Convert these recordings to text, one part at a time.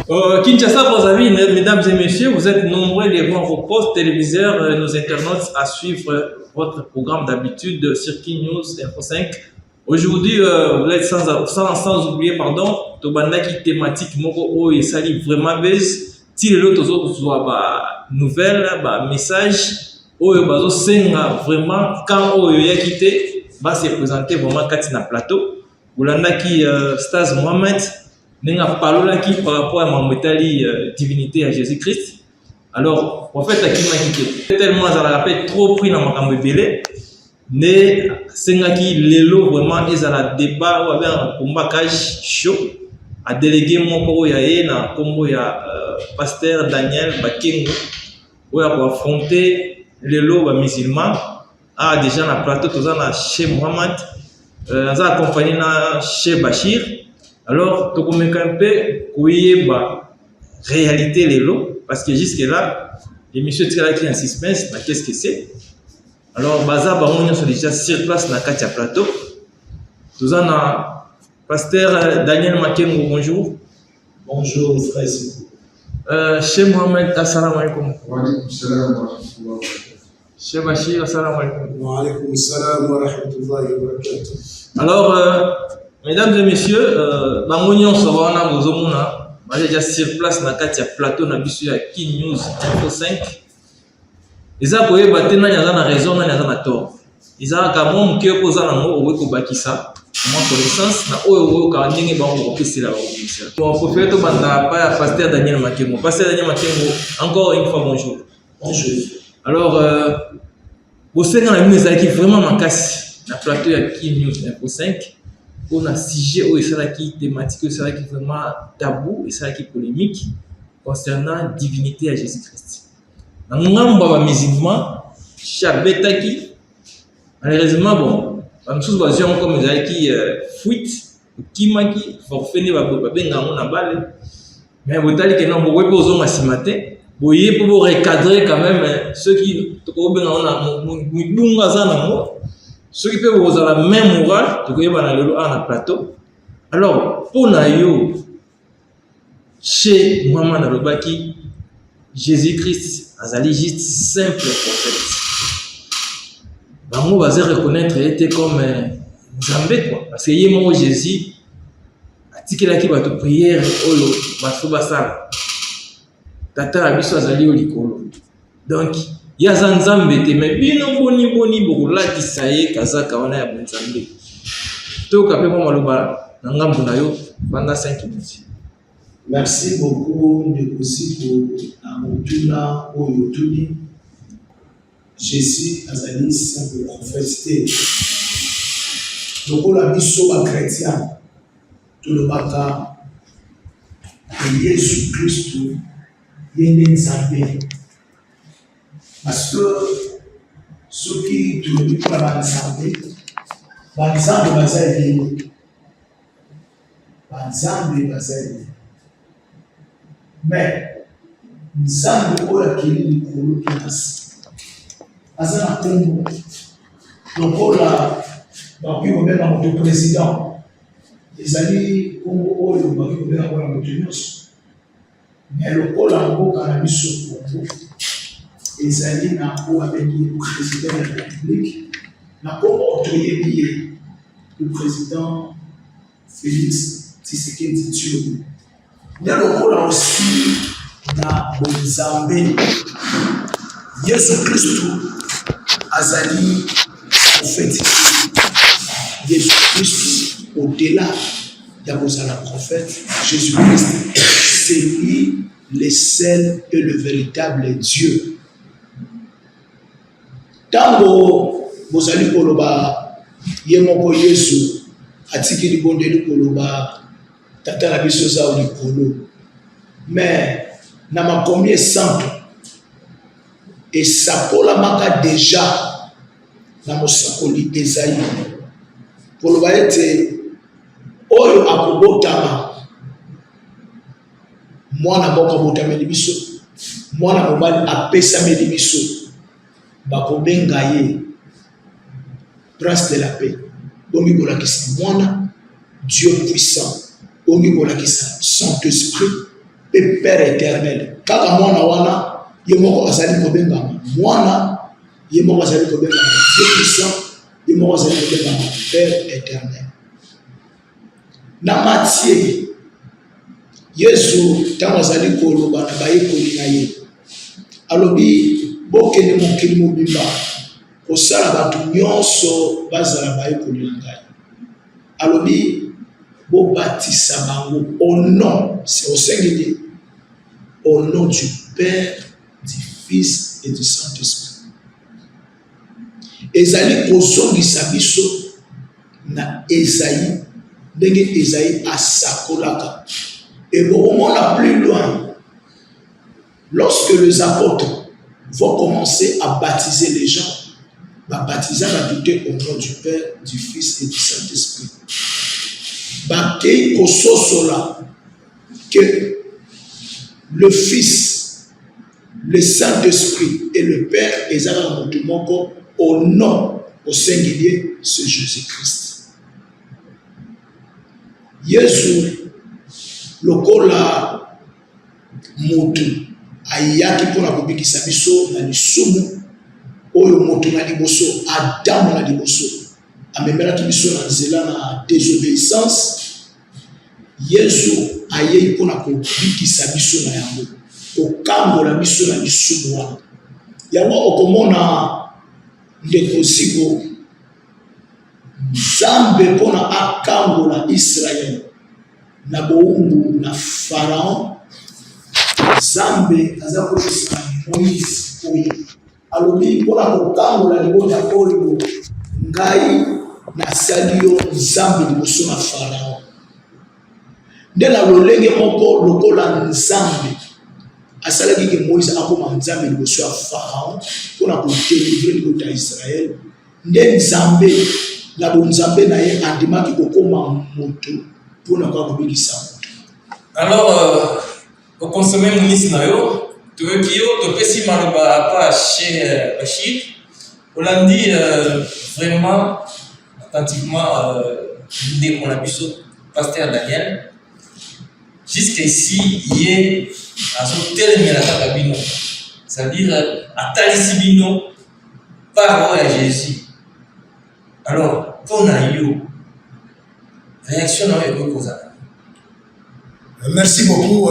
Kinshasa, vos amis, mesdames et messieurs, vous êtes nombreux devant vos postes téléviseurs, nos internautes, à suivre votre programme d'habitude sur King News Info 5. Aujourd'hui, vous êtes sans oublier, pardon, Tobandaki thématique Moko et Sali vraiment base. Si les autres soit nouvelle, message, Bazo Senga vraiment, quand Oyo quitté, va se présenter vraiment Katina Plateau. Oulandaki Stas Mohamed. Nous avons parlé par rapport à ma divinité à Jésus-Christ. Alors, en fait, tellement ça rappelle trop pris dans ma camébélé. Mais c'est qui l'élo vraiment ils ont un débat ou un combat chaud à déléguer mon courrier na combo ya pasteur Daniel Bakengo où pour affronter l'élo musulman a déjà na plateau tous na chez Mohamed ça accompagné na chez Bachir. Alors, tu peux un peu la réalité les lots, parce que jusque-là, l'émission est en suspense, qu'est-ce que c'est? Alors, Baza, on est déjà sur place dans Katia Plateau. Nous avons pasteur Daniel Makengo, bonjour. Bonjour, frère. Cheikh Mohamed, assalamu alaikum. Wa alaikum salam wa rahmatullahi wa barakatuh. Cheikh Bachir, assalamu alaikum. Wa alaikum salam wa rahmatullahi wa barakatuh. Alors, mesdames et messieurs, Bangonion Savana, Mozomuna, j'ai déjà sur place dans Katia Plateau, na bisu ya King News Info 5. Ils ont koye batena nyaza na raison na nyaza na tort. Ils ont kamon mke ko za na mo owe ko bakisa. Moi connaissance na oyo ka ndenge ba ko kopesi la ba kopesa. Bon prophète banda pa pasteur Daniel Makengo. Pasteur Daniel Makengo, encore une fois bonjour. Bonjour. Alors vous savez na mise qui vraiment makasi na plateau ya King News Info 5. On a sujet où il sera qui thématique, il sera qui vraiment tabou, il sera qui polémique concernant divinité à Jésus-Christ. Dans mon musulman, chabetaki, malheureusement bon, comme tous les gens comme ils qui fuite, qui maki, forfait ne va pas bien dans mon balle, mais vous allez que non, vous pouvez poser ma simate, vous voyez pour vous recadrer quand même ceux qui ont bien dans mon ceux qui peuvent vous avoir la même morale, tu peux aller dans le plateau. Alors, pour nous, chez Mohamed Alobaki, Jésus-Christ, Azali juste simple prophète. Nous va reconnaître qu'il était comme Zambé, quoi. Parce que Jésus a dit qu'il a dit que prière, Tata Abiso Azali Olikolo. Donc, il y a Zanzambe, mais bien boni beaucoup là qui saye kazaka wana ya Bonzambe. To kapé mo maloba na ngambu na yo banda 5 minutes. Merci beaucoup de aussi pour Amotuna Oyotuni. Jésus azali simple prophète. Donc la biso chrétien tout le matin Jésus Christ yende Nzambe. Parce que ceux qui te disent pas la santé, Banzambe bazali, Banzambe bazali. Mais Nzambe oya kili ni kolo kinasi. Azana Congo. Donc ola bapi obena moto président. Ezali Congo oyo bapi obena moto nyonso. Mais le kola mboka na biso Congo. Ezali na ko avec le président de la République, na ko autorité le président Félix Tshisekedi Tshilombo. Dans le rôle aussi na Bonzambe, Jésus Christ azali prophète. Jésus Christ au-delà d'Abozala prophète, Jésus Christ c'est lui le seul et le véritable Dieu. Tango bozali koloba ye moko Yesu atiki libondeli koloba tata na biso za likolo mais na makomie santo et sakola maka déjà na mosakoli Esaïe koloba ete oyo akobotama mwana moko botameli biso mwana mobali apesameli biso bakobenga ye prince de la paix. Bongi bolakisa mwana Dieu puissant. Bongi bolakisa Saint-Esprit. pe Père éternel. Kaka mwana wana yemoko azali kobengama. Mwana yemoko azali kobengama. Dieu puissant yemoko azali kobengama Père éternel. Na Matthieu Yesu tango azali koloba na bayekoli na ye. Alobi bokende mokili mobimba kosala bato nyonso bazala bayekoli na ngai. Alobi bo baptisa bango au nom, c'est au singulier, au nom du Père, du Fils et du Saint-Esprit. Ezali kozongisa biso na Esaïe, ndenge Esaïe asakolaka. Et bon, on a plus loin, lorsque les apôtres vont commencer à baptiser les gens, va baptiser, va douter au nom du Père, du Fils et du Saint-Esprit. Bakei kososola que le Fils, le Saint-Esprit et le Père ezala mutumoko au nom au singulier c'est Jésus-Christ. Yesu lokola mutu ayaki pona kobikisa biso na lisumu oyo mutu na liboso Adamu na liboso amemelaki biso na nzela na désobéissance. Yesu ayei pona kobikisa biso na yango kokambola biso na lisumu wana yango okomona ndeko siko Nzambe pona akambola Israel na boumbu na Pharaon. Nzambe aza kolisa Moïse oyo alobi pona kokambola libongo ya oyo ngai nasali yo Nzambe liboso na Pharaon. Nde na lolenge moko lokola Nzambe asalaki ke Moïse akoma Nzambe liboso ya Pharaon pona kodelivre libota ya Israel. Nde Nzambe na bonzambe na ye andimaki kokoma moto pona kokobikisa moto. Alors au consommer ministre na yo toyoki yo topesi maloba pa chez Bachir Olandi vraiment attentivement l'idée qu'on a biso pasteur Daniel jusqu'ici hier à ce terme la kabino c'est-à-dire atalisi bino par à Jésus. Alors pour na yo réaction na yo ko ça. Merci beaucoup,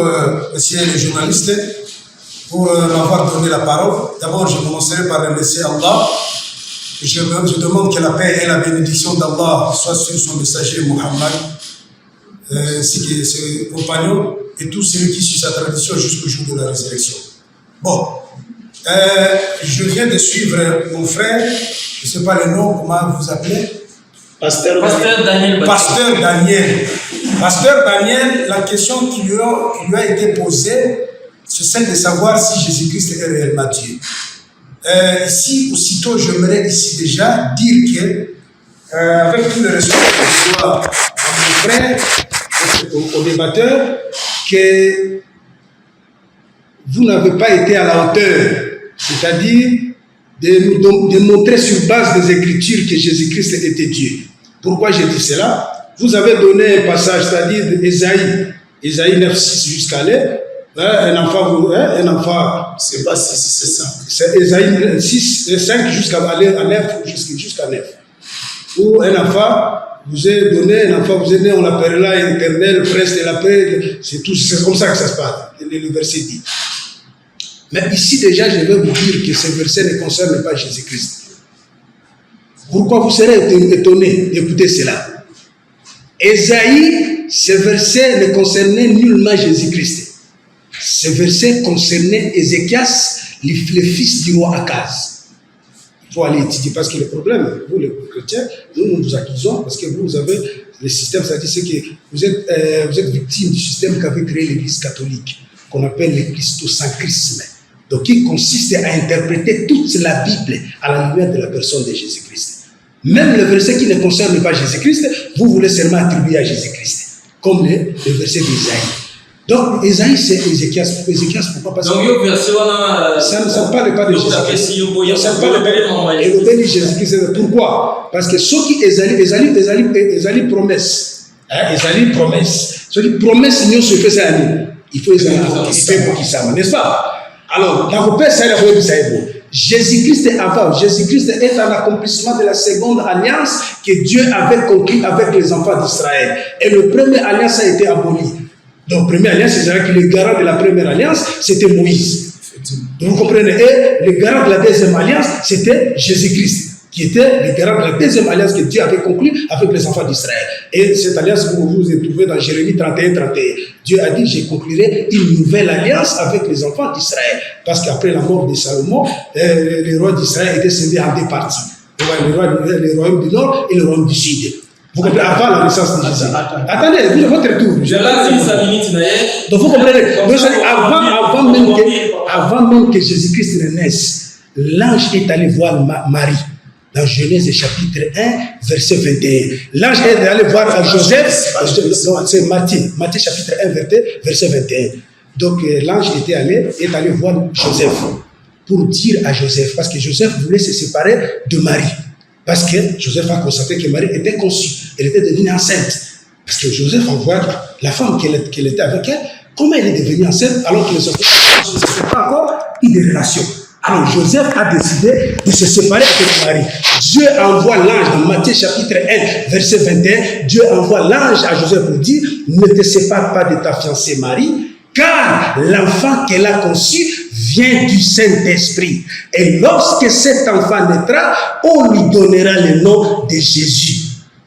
monsieur le journaliste, pour m'avoir donné la parole. D'abord, je commencerai par remercier Allah. Je demande que la paix et la bénédiction d'Allah soient sur son messager Mohammed, ainsi que ses compagnons et tous ceux qui suivent sa tradition jusqu'au jour de la résurrection. Bon, je viens de suivre mon frère, je ne sais pas le nom, comment vous appelez? Pasteur Daniel. Pasteur Daniel. Pasteur Daniel, la question qui lui a été posée, c'est celle de savoir si Jésus-Christ est réellement Dieu. Ici, aussitôt, j'aimerais ici déjà dire que, avec tout le respect que je dois à mon frère, au débatteur, que vous n'avez pas été à la hauteur, c'est-à-dire de montrer sur base des Écritures que Jésus-Christ était Dieu. Pourquoi j'ai dit cela? Vous avez donné un passage, c'est-à-dire Ésaïe 9:6 jusqu'à l'air. Un enfant, C'est pas 6, c'est 5. c'est Ésaïe 5 jusqu'à 9, jusqu'à 9. Où un enfant, vous avez donné, un enfant, vous avez né, on l'appellera éternel, prince de la paix, c'est comme ça que ça se passe, le verset dit. Mais ici déjà, je vais vous dire que ce verset ne concerne pas Jésus-Christ. Pourquoi vous serez étonné d'écouter cela? Ésaïe, ce verset ne concernait nullement Jésus-Christ. Ce verset concernait Ézéchias, le fils du roi Akaz. Il faut aller étudier parce que le problème, vous les chrétiens, nous vous accusons parce que vous avez le système, c'est-à-dire que vous êtes victime du système qu'avait créé l'Église catholique, qu'on appelle le christocentrisme. Donc, qui consiste à interpréter toute la Bible à la lumière de la personne de Jésus-Christ. Même le verset qui ne concerne pas Jésus-Christ, vous voulez seulement attribuer à Jésus-Christ, comme le verset d'Ésaïe. Donc, Ésaïe, c'est Ézéchias. Pourquoi? Parce que ça ne parle pas de Jésus-Christ. Ça ne parle pas de Jésus-Christ. Pourquoi? Parce que ceux qui Ésaïe promesse. Ceux qui promesse, nous se fait ça à nous. Il faut les faire pour qu'ils savent, n'est-ce pas? Alors, dans vos pères, Jésus-Christ est avant. Jésus-Christ est un accomplissement de la seconde alliance que Dieu avait conclue avec les enfants d'Israël. Et le premier alliance a été aboli. Donc, première alliance, c'est-à-dire que le garant de la première alliance, c'était Moïse. Donc, vous comprenez? Et le garant de la deuxième alliance, c'était Jésus-Christ, qui était le garant de la deuxième alliance que Dieu avait conclue avec les enfants d'Israël. Et cette alliance, vous vous trouvez dans Jérémie 31. Dieu a dit, je conclurai une nouvelle alliance avec les enfants d'Israël. Parce qu'après la mort de Salomon, les rois d'Israël étaient scindés en deux parties. Le royaume du nord et le royaume du sud. Vous comprenez? Avant la naissance de Jésus. Attendez, vous avez votre tour. Donc vous comprenez? Avant même que Jésus-Christ ne naisse, l'ange est allé voir Marie. Dans Genèse chapitre 1, verset 21. L'ange est allé voir Joseph, c'est Matthieu chapitre 1, verset 21. Donc l'ange est allé voir Joseph pour dire à Joseph, parce que Joseph voulait se séparer de Marie. Parce que Joseph a constaté que Marie était conçue, elle était devenue enceinte. Parce que Joseph envoie la femme qu'elle était avec elle, comment elle est devenue enceinte alors qu'ils ne sont pas encore eu des relations. Alors Joseph a décidé de se séparer avec Marie. Dieu envoie l'ange dans Matthieu chapitre 1, verset 21. Dieu envoie l'ange à Joseph pour dire, ne te sépare pas de ta fiancée Marie, car l'enfant qu'elle a conçu vient du Saint-Esprit. Et lorsque cet enfant naîtra, on lui donnera le nom de Jésus.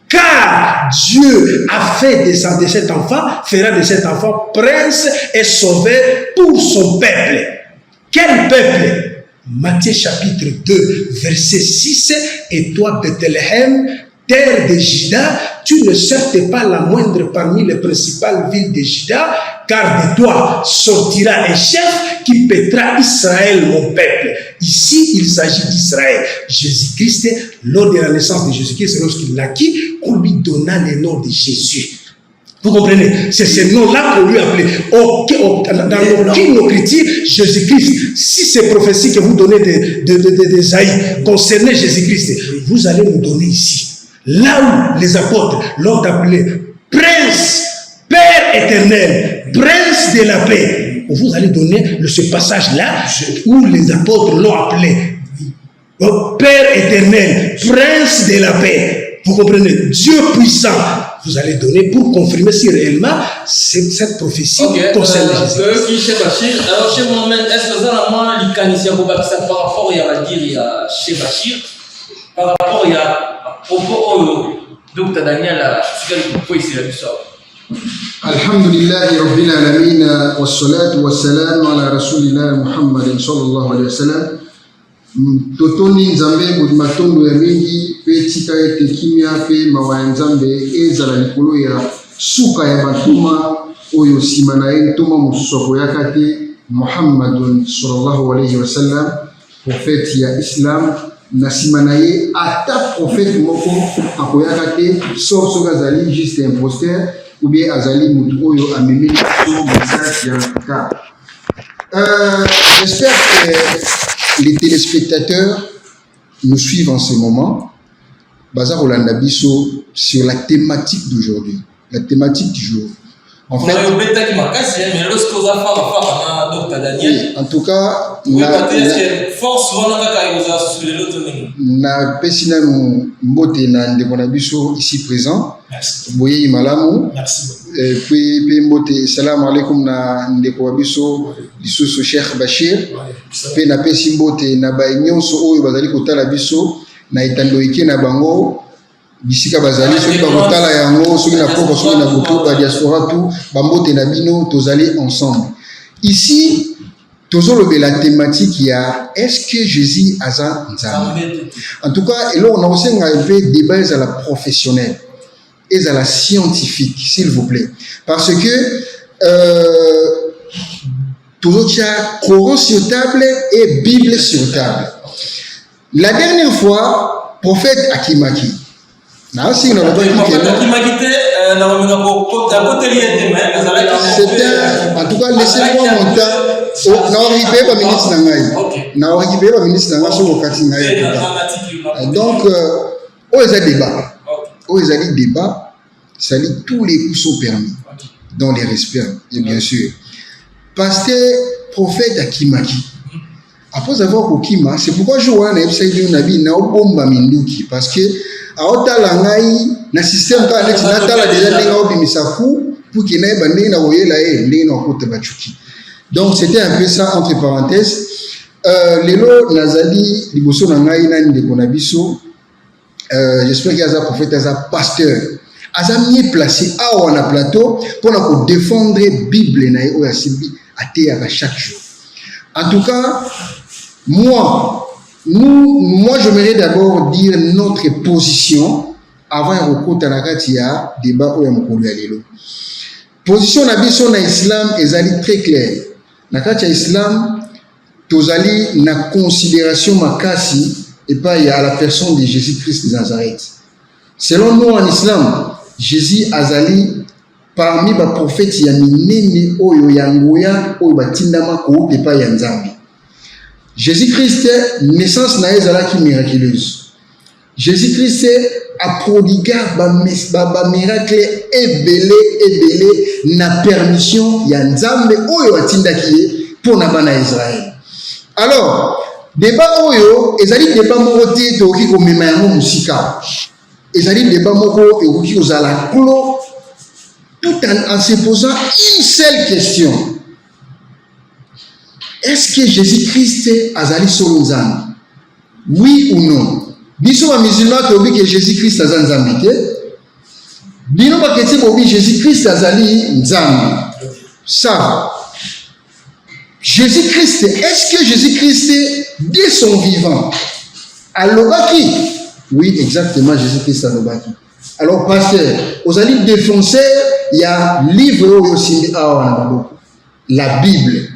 Car Dieu a fait descendre cet enfant, fera de cet enfant prince et sauveur pour son peuple. Quel peuple? Matthieu chapitre 2, verset 6. Et toi, Bethléem, terre de Juda, tu ne seras pas la moindre parmi les principales villes de Juda, car de toi sortira un chef qui paîtra Israël, mon peuple. Ici, il s'agit d'Israël. Jésus-Christ, lors de la naissance de Jésus-Christ, lorsqu'il naquit, on lui donna le nom de Jésus. Vous comprenez? C'est ce nom-là qu'on lui appelait. Dans aucune écriture, Jésus-Christ, si ces prophéties que vous donnez d'Ésaïe concernaient Jésus-Christ, vous allez nous donner ici. Là où les apôtres l'ont appelé Prince, Père éternel, Prince de la paix. Vous allez donner ce passage-là où les apôtres l'ont appelé Père éternel, Prince de la paix. Vous comprenez? Dieu puissant. Vous allez donner pour confirmer si réellement cette prophétie concerne Jésus. Alors, chez Mohamed, est-ce que vous avez un canissien par rapport à dire chez Bachir, par rapport à propos Dr. Daniel, ce qu'il ici la mission. Alhamdulillahi Rabbil Alamin, wa salatu wa salam ala Rasulillah Muhammadin sallallahu alayhi wa sallam. Totoni nzambe matondo ya mingi pe tika ete kimia pe mawa ya nzambe ezala likolo ya suka ya batuma oyo sima na ye ntoma mosusu akoyaka te Muhammadun sallallahu alayhi wa sallam, prophète ya Islam. Na sima na ye ata prophète moko akoyaka te sauf soki azali juste imposteur ou bien azali mutu oyo amemi so message ya ka. J'espère que les téléspectateurs nous suivent en ce moment. Bazar Olanda Bisso sur la thématique d'aujourd'hui, la thématique du jour. En fait, en tout cas, na pesina no mbote na ndeko na biso ici présent. Boye malamu. Pe mbote salam alaikum na ndeko biso lisusu Cheikh Bachir. Pe na pesi mbote na ba nyonso oyo bazali kotala biso na etando ike na bango. Bisika bazali soki bakotala yango soki na poko soki na butu ba diaspora tout bambote na bino tozali ensemble. Ici tozolobe la thématique il y a est-ce que Jésus aza nzambe. En tout cas, et là on a aussi un peu débat à la professionnelle et à la scientifique, s'il vous plaît, parce que toujours il y a Coran sur table et Bible sur table. La dernière fois, prophète Akimaki. Non, si on a pas dit en tout cas, laissez-moi mon temps. Donc, où est le débat? Où est le débat? Ça dit tous les coups sont permis dans les respects, et bien sûr. pasteur prophète akimaki. Après avoir kokima, c'est pourquoi je vois un episode de Nabi na obomba minduki parce que a otala ngai na système ka alex na tala déjà ndinga obimisa ku pour qu'il n'ait bandé na oyela e ndinga okota bachuki. Donc c'était un peu ça entre parenthèses. Lelo nazali liboso na ngai na ndeko na biso. J'espère qu'il y a un prophète, un pasteur. Aza mieux placé à un plateau pour défendre la Bible à chaque jour. En tout cas, moi j'aimerais d'abord dire notre position avant de rencontrer la débat au Yamukulu. Position na biso na islam est très claire. Na islam, tozali na considération makasi et pas il y a la personne de Jésus-Christ de Nazareth. Selon nous en islam, Jésus azali parmi les prophètes yaminene oyo yangoya oyo batindama ko te pa yanzambi. Jésus-Christ naissance na ezalaki miraculeuse. Jésus-Christ a prodigué ba miracle ebele na permission yanzambe oyo atindaki pour na bana Israël. Alors, débat oyo ezali débat moko te toki ko mema yango musika. Ezali débat moko ekoki kozala clos tout en se posant une seule question. Est-ce que Jésus-Christ azali solo nzambe? Oui ou non? Biso ba musulman tobi que Jésus-Christ azali nzambe te. Bino ba keti bobi Jésus-Christ azali nzambe. Ça. Jésus-Christ, est-ce que Jésus-Christ dès son vivant alobaki? Oui, exactement, Jésus-Christ alobaki. Alors, pasteur, aux alliés défonceurs, il y a livre aussi la Bible.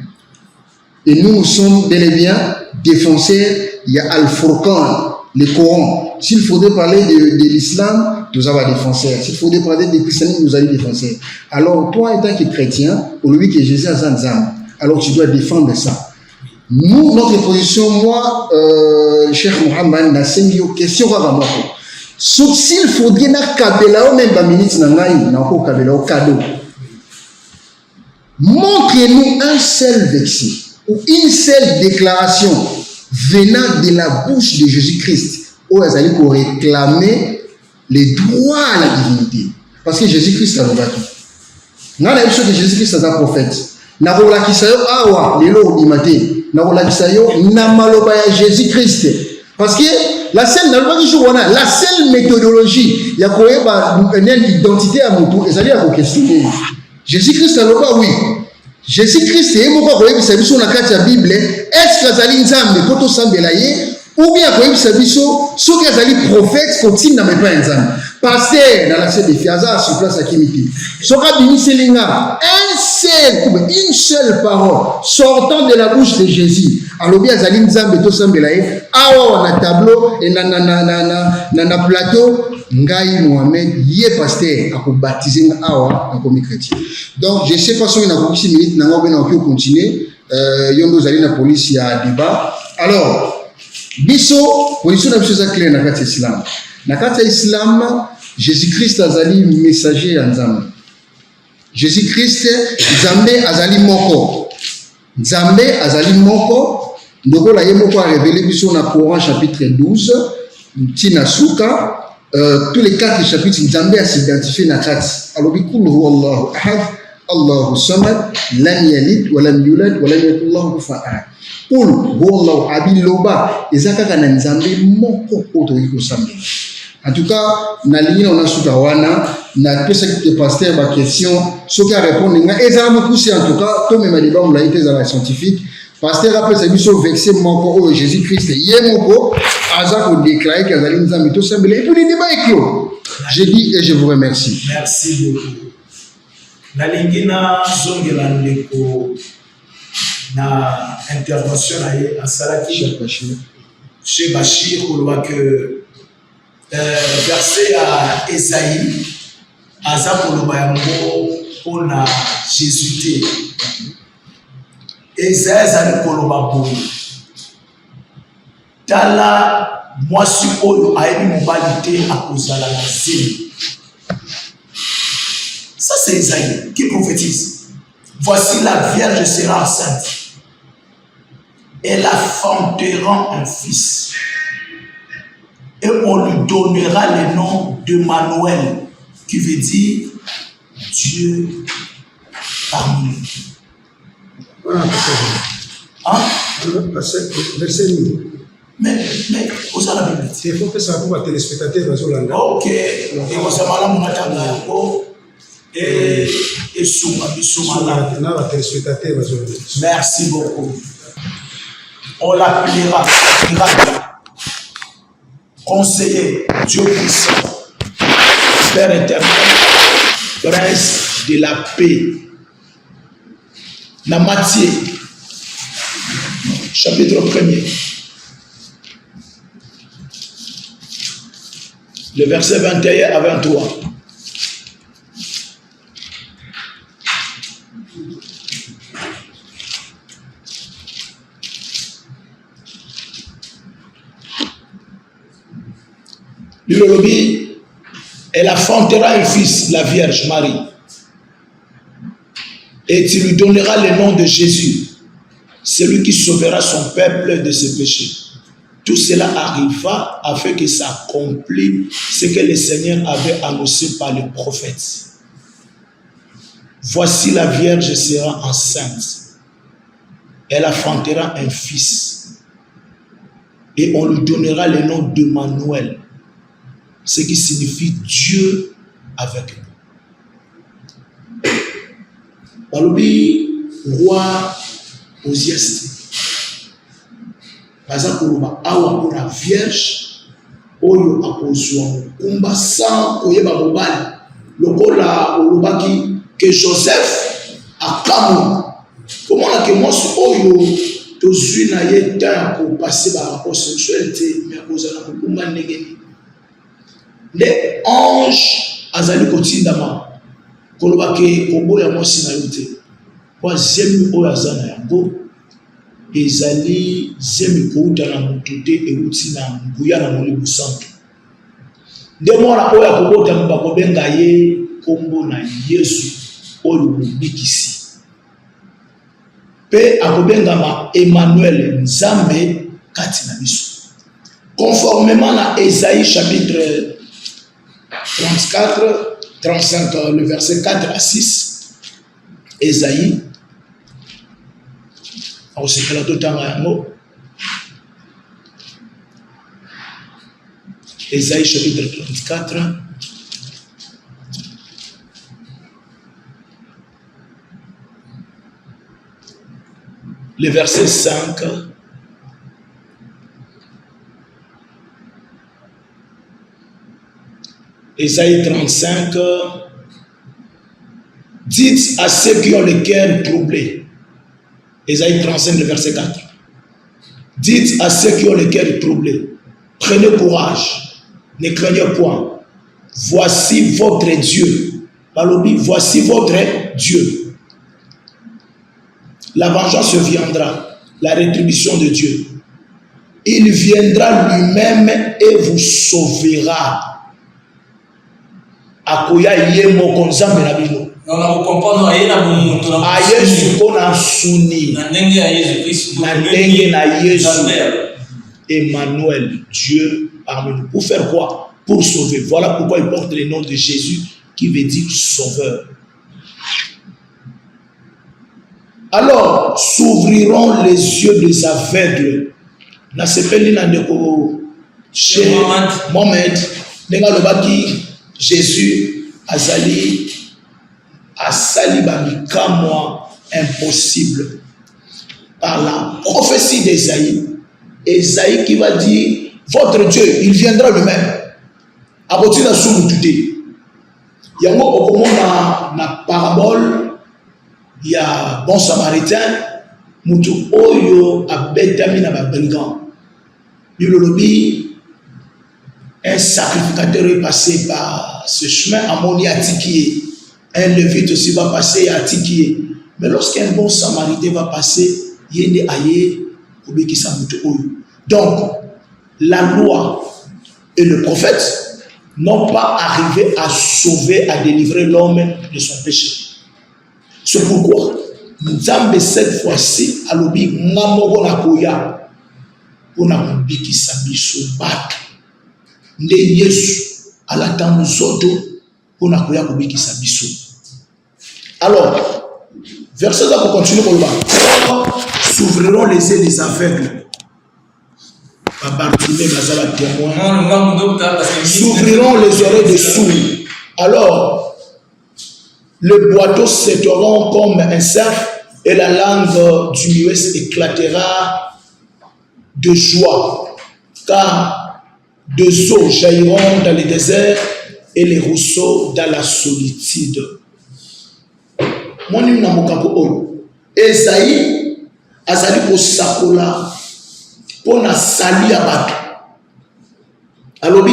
Et nous sommes bel et bien défonceurs, il y a Al-Furqan, le Coran. S'il faudrait parler de l'islam, nous avons défonceurs. S'il faudrait parler du christianisme, nous allons défonceurs. Alors, toi, en tant que chrétien, au lieu que Jésus a zam, alors tu dois défendre ça. Nous, notre position, moi, Cheikh Mohamed, na sengi question à moi. Sauf s'il faudrait na kabela ou même ba minute na ngai na ko kabela au cadeau. Montrez-nous un seul verset ou une seule déclaration venant de la bouche de Jésus-Christ où ils allaient pour réclamer les droits à la divinité. Parce que Jésus-Christ a le bâton. Dans la émission de Jésus-Christ, c'est un prophète. Na rola kisayo awa lelo dimate na rola kisayo na maloba ya Jésus-Christ parce que la seule la seule méthodologie ya koyeba l'identité à mutu ezali ya questionner Jésus-Christ aloba oui Jésus-Christ est moko koyebisa biso na kati ya Bible est-ce que azali nzambe po to sambela ye ou bien koyebisa biso soki azali prophète kotinda mepa nzambe pasteur dans la scène de Fiaza sur place à Kimiti soka bimiselinga une seule parole sortant de la bouche de Jésus alobi azali nzambe to sambela ye awa na tableau et na plateau ngai Mohamed ye pasteur akobaptiser awa akomi chrétien. Donc je sais pas si on a beaucoup 6 minutes na ngobena on peut continuer yondo zali na police ya débat. Alors biso position na biso za clair na kati islam. Na kati islam Jésus-Christ azali messager ya nzambe. Jésus-Christ Nzambe azali moko. Nzambe azali moko. Ndoko la ye moko a révélé biso na Coran chapitre 12 tina suka tous les 4 chapitres Nzambe a s'identifié na kati. Alobi kul huwa Allahu ahad Allahu samad lam yalid wa lam yulad wa lam yakul lahu kufuwan ahad. Kul huwa Allahu abiloba ezaka na Nzambe moko otoyi ko sambe. En tout cas, na ligne on a soutawana na pesa que pasteur ba question ce qui a répondre nga ezama pousser en tout cas to même débat on l'a été dans la scientifique pasteur après c'est biso vexé moko o Jésus-Christ yemoko aza ko déclarer que azali nzambe to sembler et puis le débat est clos. Je dis et je vous remercie. Merci beaucoup. Na lingina zongela ndeko na intervention na asalaki chez Bachir on que verset à Esaïe, on a Jésus. Esaïe a Tala, moi, si on a une mobilité à cause de la zéro. Ça, c'est Esaïe qui prophétise. voici la Vierge sera enceinte. Elle enfantera un fils. Et on lui donnera le nom de Manuel, qui veut dire Dieu parmi nous. Hein? Verset 1. Mais, vous avez la Bible. Il faut que ça pour les téléspectateurs. Ok. Et vous savez, et Souma. Merci beaucoup. On l'appellera conseiller, Dieu puissant, Père éternel, Prince de la paix. Dans Matthieu, chapitre 1er, le verset 21 à 23. Le lobby, elle enfantera un fils, la Vierge Marie. Et tu lui donneras le nom de Jésus, celui qui sauvera son peuple de ses péchés. Tout cela arriva afin que s'accomplisse ce que le Seigneur avait annoncé par les prophètes. Voici la Vierge sera enceinte. Elle enfantera un fils. Et on lui donnera le nom de Manuel, ce qui signifie Dieu avec nous. Balobi roi Osieste. Par exemple, pour la Vierge, oyo akozwa kumba sans koyeba mobali. Lokola olobaki que Joseph akamu. Comment la que moi oyo tozui na ye temps pour passer par rapport sexualité mais kozala kumba ndengeni. Les anges azali kotindama kolobaki koboya mwasi na yo te po zemi oyo aza na yango ezali zemi kouta na moto te euti na nguya na Molimo Santo. Nde mwana oyo akobotama bakobenga ye kombo na Yesu oyo mobikisi mpe akobengama Emmanuel, Nzambe kati na biso. Conformément à Ésaïe chapitre 34, 35, le verset 4 à 6, Ésaïe, Ésaïe chapitre 34, le verset 5, Ésaïe 35, dites à ceux qui ont le cœur troublé. Ésaïe 35, le verset 4. Dites à ceux qui ont le cœur troublé, prenez courage, ne craignez point. Voici votre Dieu. Balobi, voici votre Dieu. La vengeance viendra, la rétribution de Dieu. Il viendra lui-même et vous sauvera. Akoya ye moko nzambe na bino. Na kukompano ayena bumuntu na Yesu kona suni. Na ndenge ya Yesu Kristo. Na ndenge na Yesu. Emmanuel, Dieu parmi nous. Pour faire quoi? Pour sauver. Voilà pourquoi il porte le nom de Jésus qui veut dire sauveur. Alors s'ouvriront les yeux des aveugles. Na sepeli na ndeko chez Mohamed. Nenga lobaki Jésus azali asali bamikamwa impossible par la prophétie d'Ésaïe. Ésaïe qui va dire votre Dieu, il viendra lui-même. Abotina sumututé. Yango okomona na parabole ya bon samaritain mutu oyo abetami na babrigand. Bilolobi un sacrificateur est passé par ce chemin, Amoni à Tikié. Un lévite aussi va passer à Tikié. Mais lorsqu'un bon samaritain va passer, il y a aïe, donc, la loi et le prophète n'ont pas arrivé à sauver, à délivrer l'homme de son péché. C'est pourquoi Nzambe cette fois-ci alobi ngamoko na koya pona kubikisa biso bato nde Yesu alata muzoto pona koya kubikisa biso. Alors verset ça pour continuer pour le bas. S'ouvriront les yeux des aveugles. Bartimée bazala témoin. S'ouvriront les oreilles des sourds. Alors le boiteau s'étendront comme un cerf et la langue du muet éclatera de joie, car deux eaux jailliront dans les déserts et les ruisseaux dans la solitude. Mon nom na mokambo oyo Esaïe azali kosakola pona sali ya bato. Alobi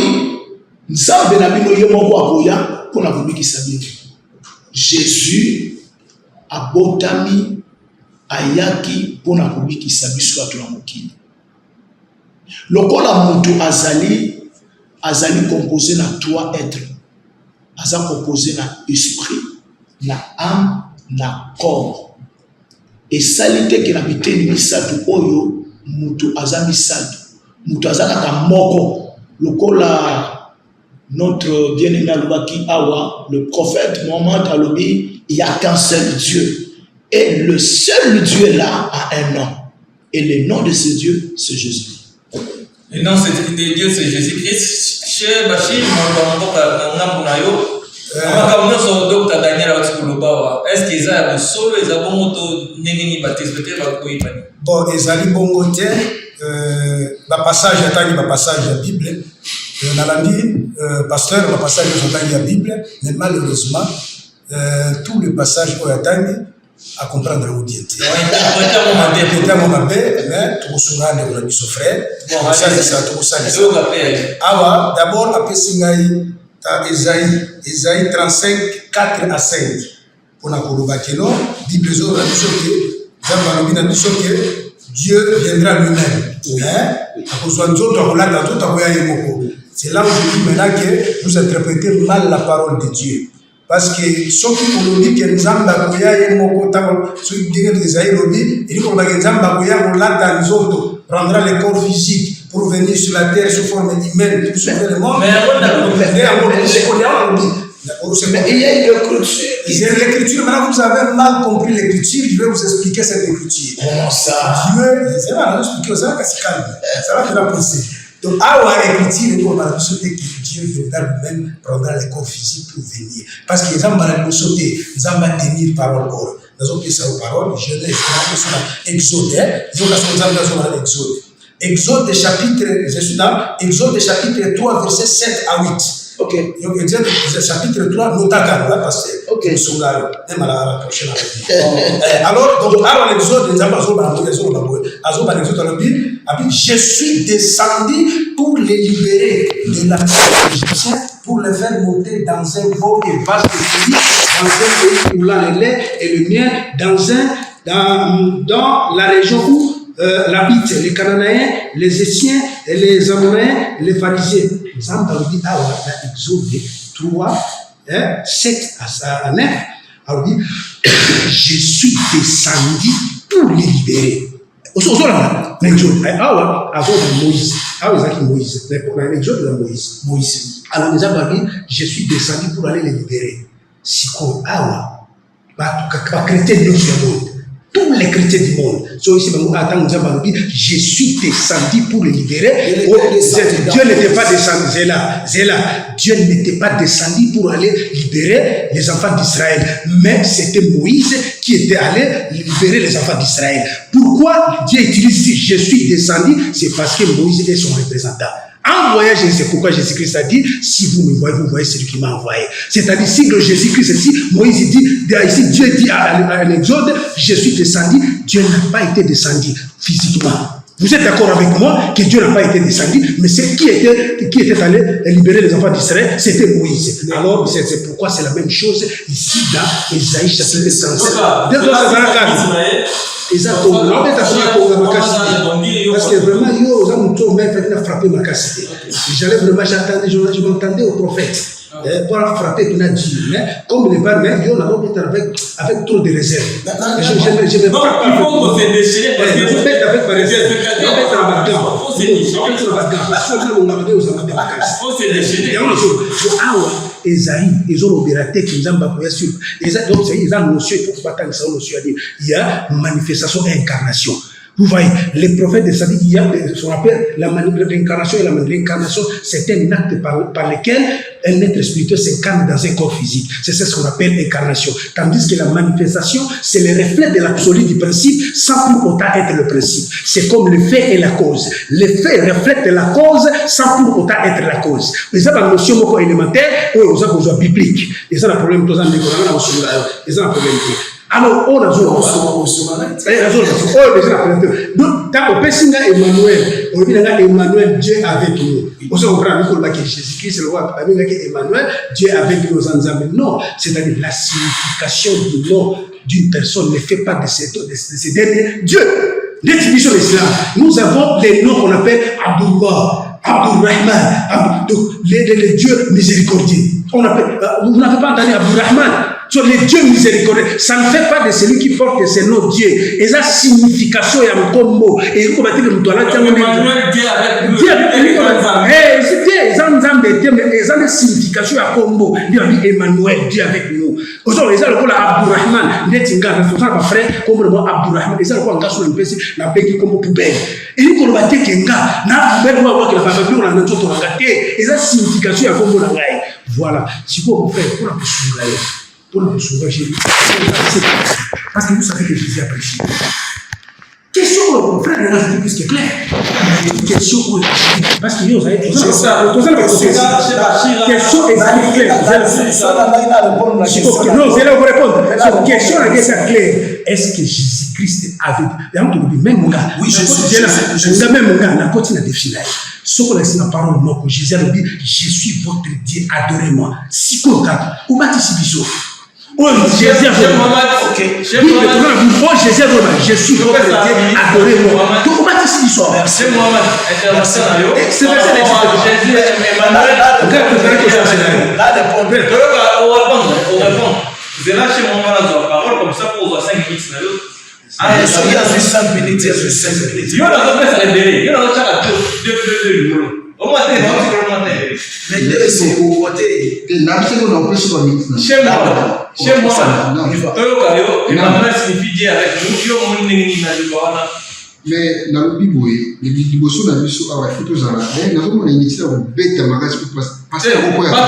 nzambe na bino ye moko akoya pona kobikisa bino. Jésus abotami ayaki pona kobikisa biso bato na mokili. Lokola mutu azali composé na trois êtres. Aza composé na esprit, na âme, na corps. Et salité ke na biteni misatu oyo mutu aza misatu. Mutu aza kaka moko. Lokola notre bien-aimé alobaki awa, le prophète Mohammed alobi, il n'y a qu'un seul Dieu. Et le seul Dieu là a un nom. Et le nom de ce Dieu, c'est Jésus. Le nom de Dieu, c'est Jésus-Christ. Chez Bachir, est-ce qu'ils ont le solo, ils ont moto nengeni baptême bon, ils ont bon côté, passage attendez passage de la Bible. Dans la Bible, pasteur, le passage de la Bible, mais malheureusement, tout le passage qu'on attend à comprendre l'audience. D'abord, après Isaïe 35, 4 à 5. Pour la Bible, Dieu viendra lui-même. C'est là où je dis maintenant que vous interprétez mal la parole de Dieu. Parce que ceux qui ont dit que nous avons prendra le corps physique pour venir sur la terre sous forme humaine, pour sauver le monde. Mais il y a l'écriture. Maintenant, vous avez mal compris l'écriture. Je vais vous expliquer cette écriture. Comment ça? Dieu, c'est va expliquer ça, ça va te la penser. Donc, l'écriture, on va sauter que Dieu viendra lui-même prendra le corps physique pour venir. Parce que les gens vont sauter, ils vont tenir parole. Nous avons pris ça aux paroles, Genèse, Exode, Exode chapitre, je suis dans Exode chapitre 3, verset 7 à 8. Ok. Donc, Exode chapitre 3, notaka, là, parce que, ok. Alors, donc, alors, l'Exode, je suis descendu pour les libérer de la terre égyptienne, pour les faire monter dans un beau et vaste pays, dans un pays où le lait et le miel, dans la région où habitent les Cananéens, les Étiens, les Amoréens, les Pharisiens. Nous avons dit, dans Exode 3, 7 à 9, alors dit, je suis descendu pour les libérer. Moïse. Alors nous avons dit, je suis descendu pour aller les libérer. Si quoi, chrétien du monde. Tous les chrétiens du monde. Je suis descendu pour les libérer. Dieu n'était pas descendu. Dieu n'était pas descendu pour aller libérer les enfants d'Israël. Mais c'était Moïse qui était allé libérer les enfants d'Israël. Pourquoi Dieu utilise je suis descendu? C'est parce que Moïse est son représentant. En voyage, c'est pourquoi Jésus-Christ a dit, si vous me voyez, vous voyez celui qui m'a envoyé. C'est-à-dire, si Jésus-Christ ici, Moïse dit, ici, Dieu dit à l'Exode, je suis descendu, Dieu n'a pas été descendu physiquement. Vous êtes d'accord avec moi que Dieu n'a pas été descendu, mais c'est qui était allé libérer les enfants d'Israël, c'était Moïse. Alors, c'est pourquoi c'est la même chose ici dans Isaïe chapitre 35. Exact. Parce que vraiment, il a frappé ma casse. J'allais vraiment, je m'entendais au prophète. Pour frapper, il a dit, mais comme il n'est pas même, on a avec trop de réserve. Je vais pas. Il faut qu'on se déchire. Vous faites avec ma réserve. Esaïe, ils ont opératé qui nous ont bakoué sur. Donc, ils ont notion, il faut pas tant que ça, notion. Il y a manifestation et incarnation. Vous voyez, les prophètes de Sadi, il y a ce qu'on appelle l'incarnation et l'incarnation, c'est un acte par lequel un être spirituel s'incarne dans un corps physique. C'est ce qu'on appelle incarnation. Tandis que la manifestation, c'est le reflet de l'absolu du principe sans pour autant être le principe. C'est comme le fait et la cause. Le fait reflète la cause sans pour autant être la cause. Ils ont une notion élémentaire ou ils ont un besoin biblique. Ils ont un problème, ils ont un problème. Alors, on a besoin Emmanuel, Dieu avec nous. On se comprend que Jésus-Christ, le roi, Emmanuel, Dieu avec nous. Non, c'est-à-dire la signification du nom d'une personne ne fait pas de ces derniers Dieu. L'exhibition de l'islam, nous avons les noms qu'on appelle Abdullah, Abdurrahman, les dieux miséricordieux. Vous n'avez pas entendu Abdurrahman? Sur les dieux miséricordieux, ça ne fait pas de celui qui porte ces noms Dieu. Et sa signification est un combo. Et il faut dire que nous doit Emmanuel, Dieu avec nous. Dieu avec nous. Ils ont une signification à combo. Il dit Emmanuel, Dieu avec nous. Aujourd'hui, ils ont le Abdurrahman. Ils ont un frère comme le mot Abdurrahman. Ils ont un gars sur le PC, la paix comme poubelle. Et nous, on va dire qu'un gars, n'a poubelle, on va voir que la famille, on a un autre gâté. Et sa signification à combo. Voilà. Si vous frère, pour la pousser, pour nous sauver, parce que vous savez que Jésus a prêché. Question, mon frère, il y a un plus que clair. Question, parce que vous avez c'est ça. Question est claire. Non, c'est là où vous répondez. Question est claire. Est-ce que Jésus-Christ avait. Même mon gars. Oui, je même mon gars, la continue à définir. Ce qu'on a dit dans la parole, Jésus a dit, je suis votre Dieu, adorez-moi. Si qu'on a, ou bâtissez bisous. Oh, Jésus a dit, je suis votre Dieu, adorez-moi. Donc, on bâtissez bisous. C'est Mohamed, international. C'est vrai, Jésus est Emmanuel. On répond. Vous allez lâcher Mohamed la parole comme ça pour 5 minutes. Ah, il y a 5 minutes, il y a 5 minutes. Il y a un délai. Il y a un au moins, mais c'est au côté. Chez moi, Emmanuel signifie Dieu avec nous. Mais dans le Bible, les Biboso n'a vu ça à la photo Zara. Mais nous avons une initiative de bête à magasin pour passer. Parce que vous pouvez. Voilà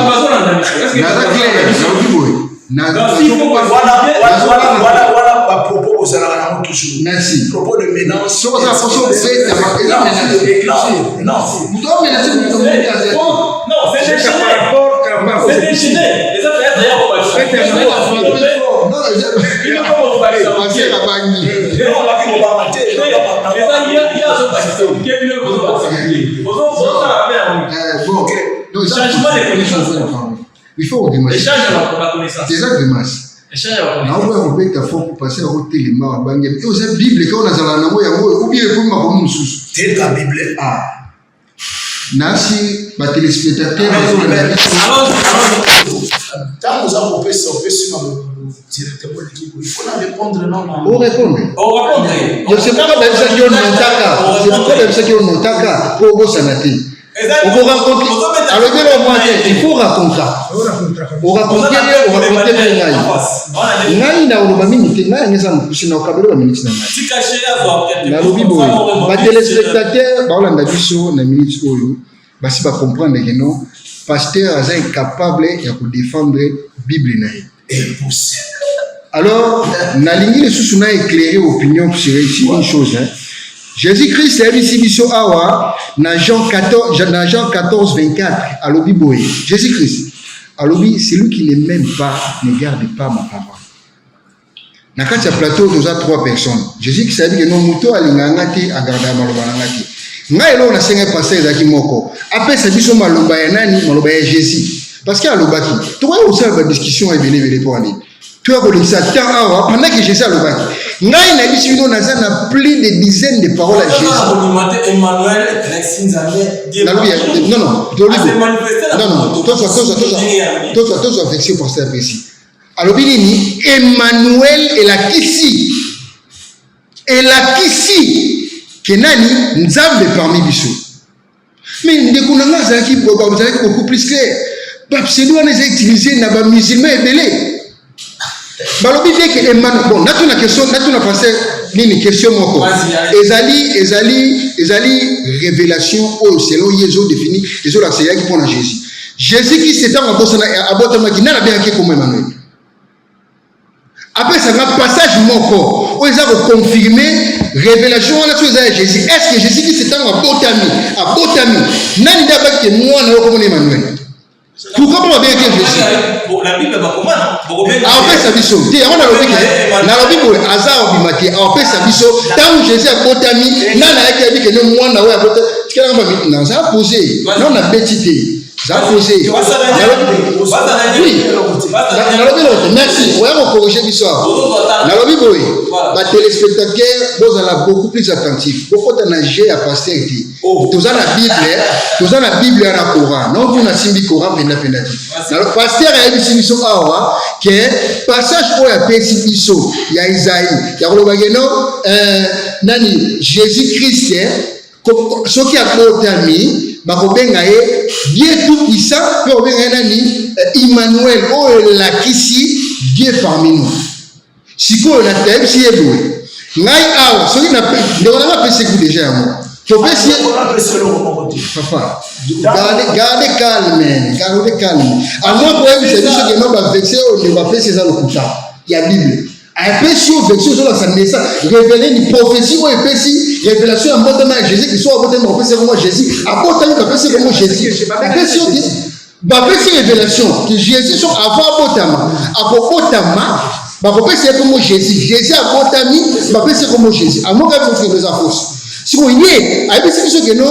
propos aux Zara toujours. Merci. Propos de ménage. C'est pour ça que bête à magasin. Non. Vous devez menacer pour tomber à zéro. Non, c'est déchaîné. C'est déchaîné. Les autres, d'ailleurs, il faut démarrer. Échange la connaissance. Déjà démarche. Na on va peut fort pour passer à côté les mains bangé. Et aux Bible quand on a la nango yango ou bien pour ma comme mususu. C'est la Bible. Ah. Nasi ba téléspectateurs tant nous avons fait ça directement l'équipe. Il faut répondre non. On répond. Je sais pas même ça qui on notaka. Je sais pas même ça qui on notaka pour go sanati. On va raconter. Alors il faut raconter. On raconte ngai na oloba minute ngai ngeza mkusina okabelo ba minute na ngai. Na lobi boy. Ba téléspectateurs ba olanda biso na minute oyo. Basi ba comprendre que non pasteur est incapable de défendre Bible na impossible. Alors nalingi les sous na éclairer opinion sur une chose hein. Jésus-Christ est ici biso awa na Jean 14 24 à lobi boy. Jésus-Christ alobi celui qui ne m'aime pas ne garde pas ma parole. Na kati ya plateau nous a 3 personnes. Jésus-Christ a dit que non muto alinganga te agarda maloba ngati. Ngai lo na senga passer ezaki moko. Apesa biso maloba ya nani maloba ya Jésus. Parce que alobaki. Toi aussi la discussion est venue pour aller. Tu as connu ça tant pendant que Jésus a le bac. Ngai na biso nous na plus de dizaines de paroles à Jésus. Emmanuel, non, toi vexé pour ça ici. Alors Bilini, Emmanuel est la Kissi. Et la Kissi, Kenani, Nzambe parmi biso. Mais ndekunanga zaki beaucoup plus clair. Parce que nous on les utilisé na ba musulmans ebelé. Balobi que Emmanuel, bon, n'a une question, n'a une pensée, une question moko. Ezali révélation ou selon Jésus défini, Jésus l'a essayé qui prend Jésus. Jésus qui s'est en abotama qui n'a bien comme Emmanuel. Après ça un passage moko, où ils ont confirmé révélation on a sur Jésus. Est-ce que Jésus qui s'est en abotami, n'a ni d'abord que moi n'a comme Emmanuel. Pourquoi on va bien que Jésus? La Bible va comment? En fait, ça biso. On a le dit na la Bible azar obimaki. En fait, ça biso. Tant Jésus a botami, nana yake dit que non moi na ouais bota. Tikala ngamba non ça a posé. Non on a petité. Ça a posé. Oui. Merci. On va corriger l'histoire. Dans la Bible, les téléspectateurs vont être beaucoup plus attentifs. Beaucoup de nager à passer. Tous dans la Bible et dans le Coran. Non, vous n'avez pas le Coran, mais le pasteur a dit que passage où il y a Pésipiso, il y a Isaïe, il y a le Jésus-Christ, ce qui a porté Dieu tout puissant, Emmanuel, oh la Kissi, Dieu parmi nous. Si vous avez un si vous avez ce qui n'a pas déjà. Papa, gardez calme. À moins que c'est ce que nous avons vexé, on va faire ces allocutions. Il y a la Bible. Un peu sur vexé sur la naissance, révéler une prophétie ou une révélation à bottom de Jésus qui soit à bottom de comment Jésus, à bottom de comment Jésus. Bah, révélation que Jésus sont avant bottom, c'est comme Jésus. Jésus a botami, c'est comme Jésus. À moins qu'on fasse des affaires. Si vous voyez, avec ce que nous,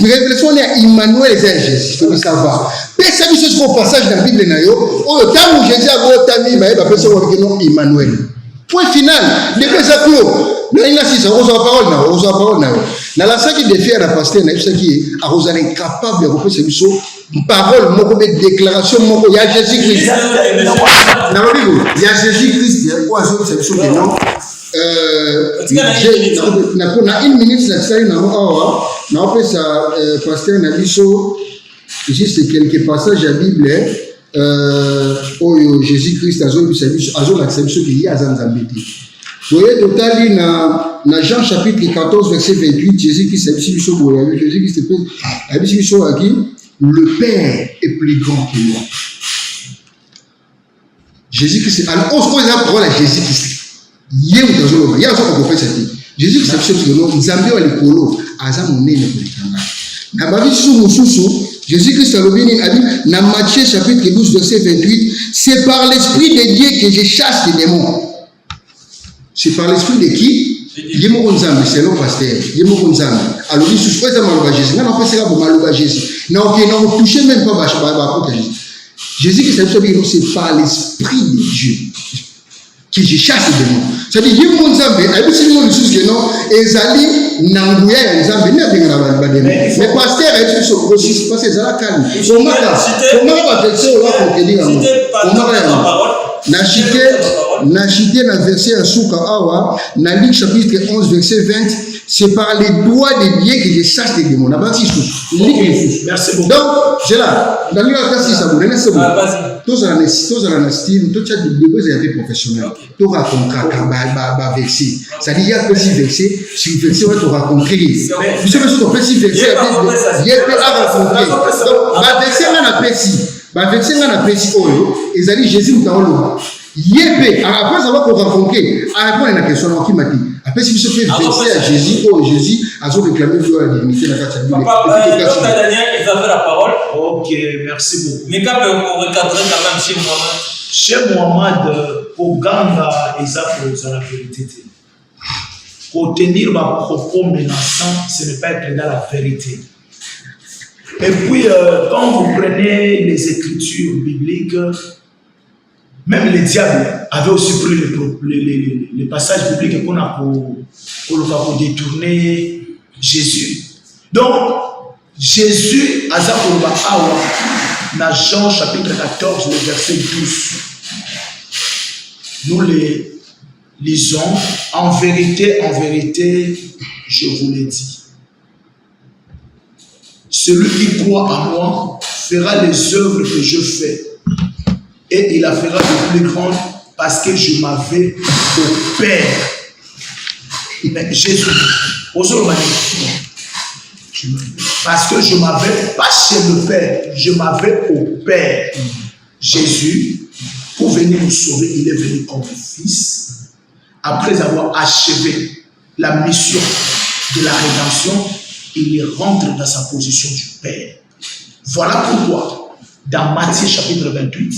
révélation est Emmanuel et Jésus. Il faut savoir. Mais c'est ce qu'on passage dans la Bible. Au temps où Jésus a botami, il va passer avec le nom Emmanuel. Point final. Depuis ça, il y a 6 parole. Dans la salle qui défie à la pasteur, il y a qui est incapable de reprendre une parole, une déclaration, il y a Jésus-Christ. Il y a Jésus-Christ, il y a quoi, c'est ce que non. Na une minute la tsai na awa na opé ça pasteur na biso juste quelques passages à Bible oyo Jésus-Christ azo la biso qui y a zanzambeti. Voyez totali na Jean chapitre 14 verset 28 Jésus-Christ a biso boya Jésus-Christ a biso aki le Père est plus grand que moi. Jésus-Christ alors on se pose la parole à Jésus-Christ. Jésus Christ Jésus Christ dans Matthieu chapitre 12 verset 28 c'est par l'esprit de Dieu que je chasse les démons. C'est par l'esprit de qui? C'est le pasteur. Alors il se fait Jésus. Non, on fait Jésus. Non, on touche même pas Jésus Christ c'est par l'esprit de Dieu que je chasse les démons. C'est-à-dire, il y a des choses qui non, Ezali, Nangouya, Nzambe, mais pasteur, c'est parce que c'est la calme. Comment va faire ça? Na cité dans verset à Souka Awa, dans Luc chapitre 11, verset 20, c'est par les doigts de Dieu que je chasse les démons. Merci beaucoup. Donc, c'est là. Dans le cas si ça vous donne, c'est bon. Tous en style, tout ça des professionnels. Tu racontes un verset. Ça dit, il y a un petit verset, si vous faites ça, tu racontes. Vous savez ce qu'on peut si verset, il y a un raconter. Donc, verset, on a petit oyo, et ça dit, Jésus nous a Yépe, après avoir rencontré, après la question qui m'a dit, après si vous faites verser à Jésus, Jésus a réclamé la dignité de la carte. Papa, Daniel, il a fait la parole. Ok, merci beaucoup. Mais quand on recadrer quand même chez Mohamed. Chez Mohamed, pour Ganga, ils ont la vérité. Pour tenir ma propos menaçant, ce n'est pas être dans la vérité. Et puis, quand vous prenez les écritures bibliques, Même les diables avaient aussi pris les passages bibliques pour détourner Jésus. Donc, Jésus, à Zakouba Awa, dans Jean chapitre 14, le verset 12, nous les lisons. En vérité, je vous l'ai dit. Celui qui croit en moi fera les œuvres que je fais. Et il la fera de plus grande parce que je m'avais au Père. Mais Jésus, parce que je m'avais pas chez le Père, je m'avais au Père. Jésus, pour venir nous sauver, il est venu comme fils. Après avoir achevé la mission de la rédemption, il rentre dans sa position du Père. Voilà pourquoi, dans Matthieu chapitre 28,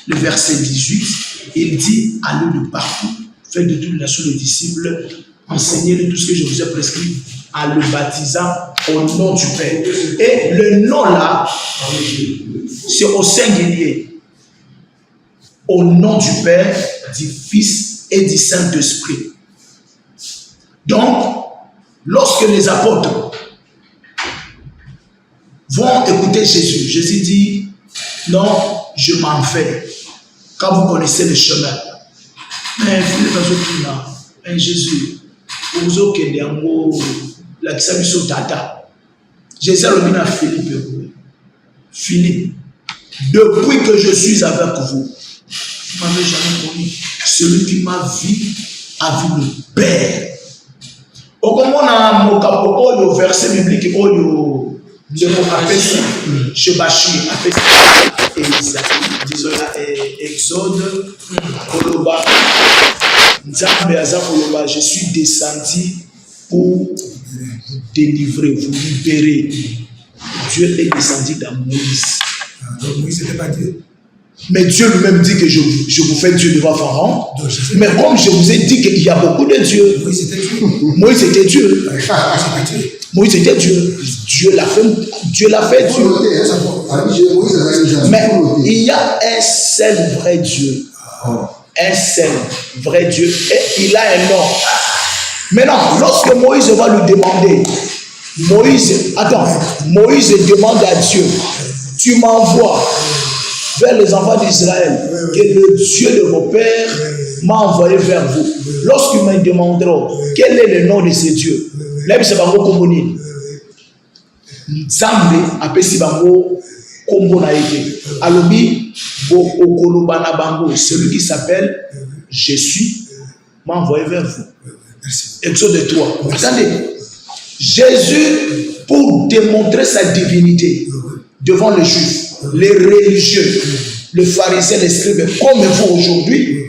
le verset 18, il dit, allez de partout, faites de toutes les nations les disciples, enseignez-les tout ce que je vous ai prescrit, en le baptisant au nom du Père. Et le nom là, c'est au singulier. Au nom du Père, du Fils et du Saint-Esprit. Donc, lorsque les apôtres vont écouter Jésus, Jésus dit, non, je m'en vais. Quand vous connaissez le chemin. Mais Jésus, vous avez la Kisabiso Tata. Jésus a dit à Philippe, Philippe, depuis que je suis avec vous, vous m'avez jamais connu. Celui qui m'a vu a vu le Père. Au comment on a un verset biblique, je m'appelle chez Bachir, disons là, Exode, Koloba, Nzambe Aza Koloba, je suis descendu pour vous délivrer, vous libérer. Dieu est descendu dans Moïse. Donc Moïse n'était pas Dieu. Mais Dieu lui-même dit que je vous fais Dieu devant Pharaon. Mais comme je vous ai dit qu'il y a beaucoup de dieux. Moïse était Dieu. Moïse était Dieu. Moïse était Dieu. Dieu l'a fait Dieu. Mais il y a un seul vrai Dieu. Un seul vrai Dieu. Et il a un nom. Maintenant, lorsque Moïse va lui demander, Moïse demande à Dieu, tu m'envoies vers les enfants d'Israël, que le Dieu de vos pères m'a envoyé vers vous. Lorsqu'ils me demanderont quel est le nom de ces dieux, là, c'est Bango Komoni. Nzambe apesi Bango Kombo na ete. Alobi, Bo Okolobana Bango, celui qui s'appelle Je suis, m'a envoyé vers vous. Exode 3. Attendez, Jésus, pour démontrer sa divinité devant les Juifs, les religieux, les pharisiens, les scribes, comme vous aujourd'hui,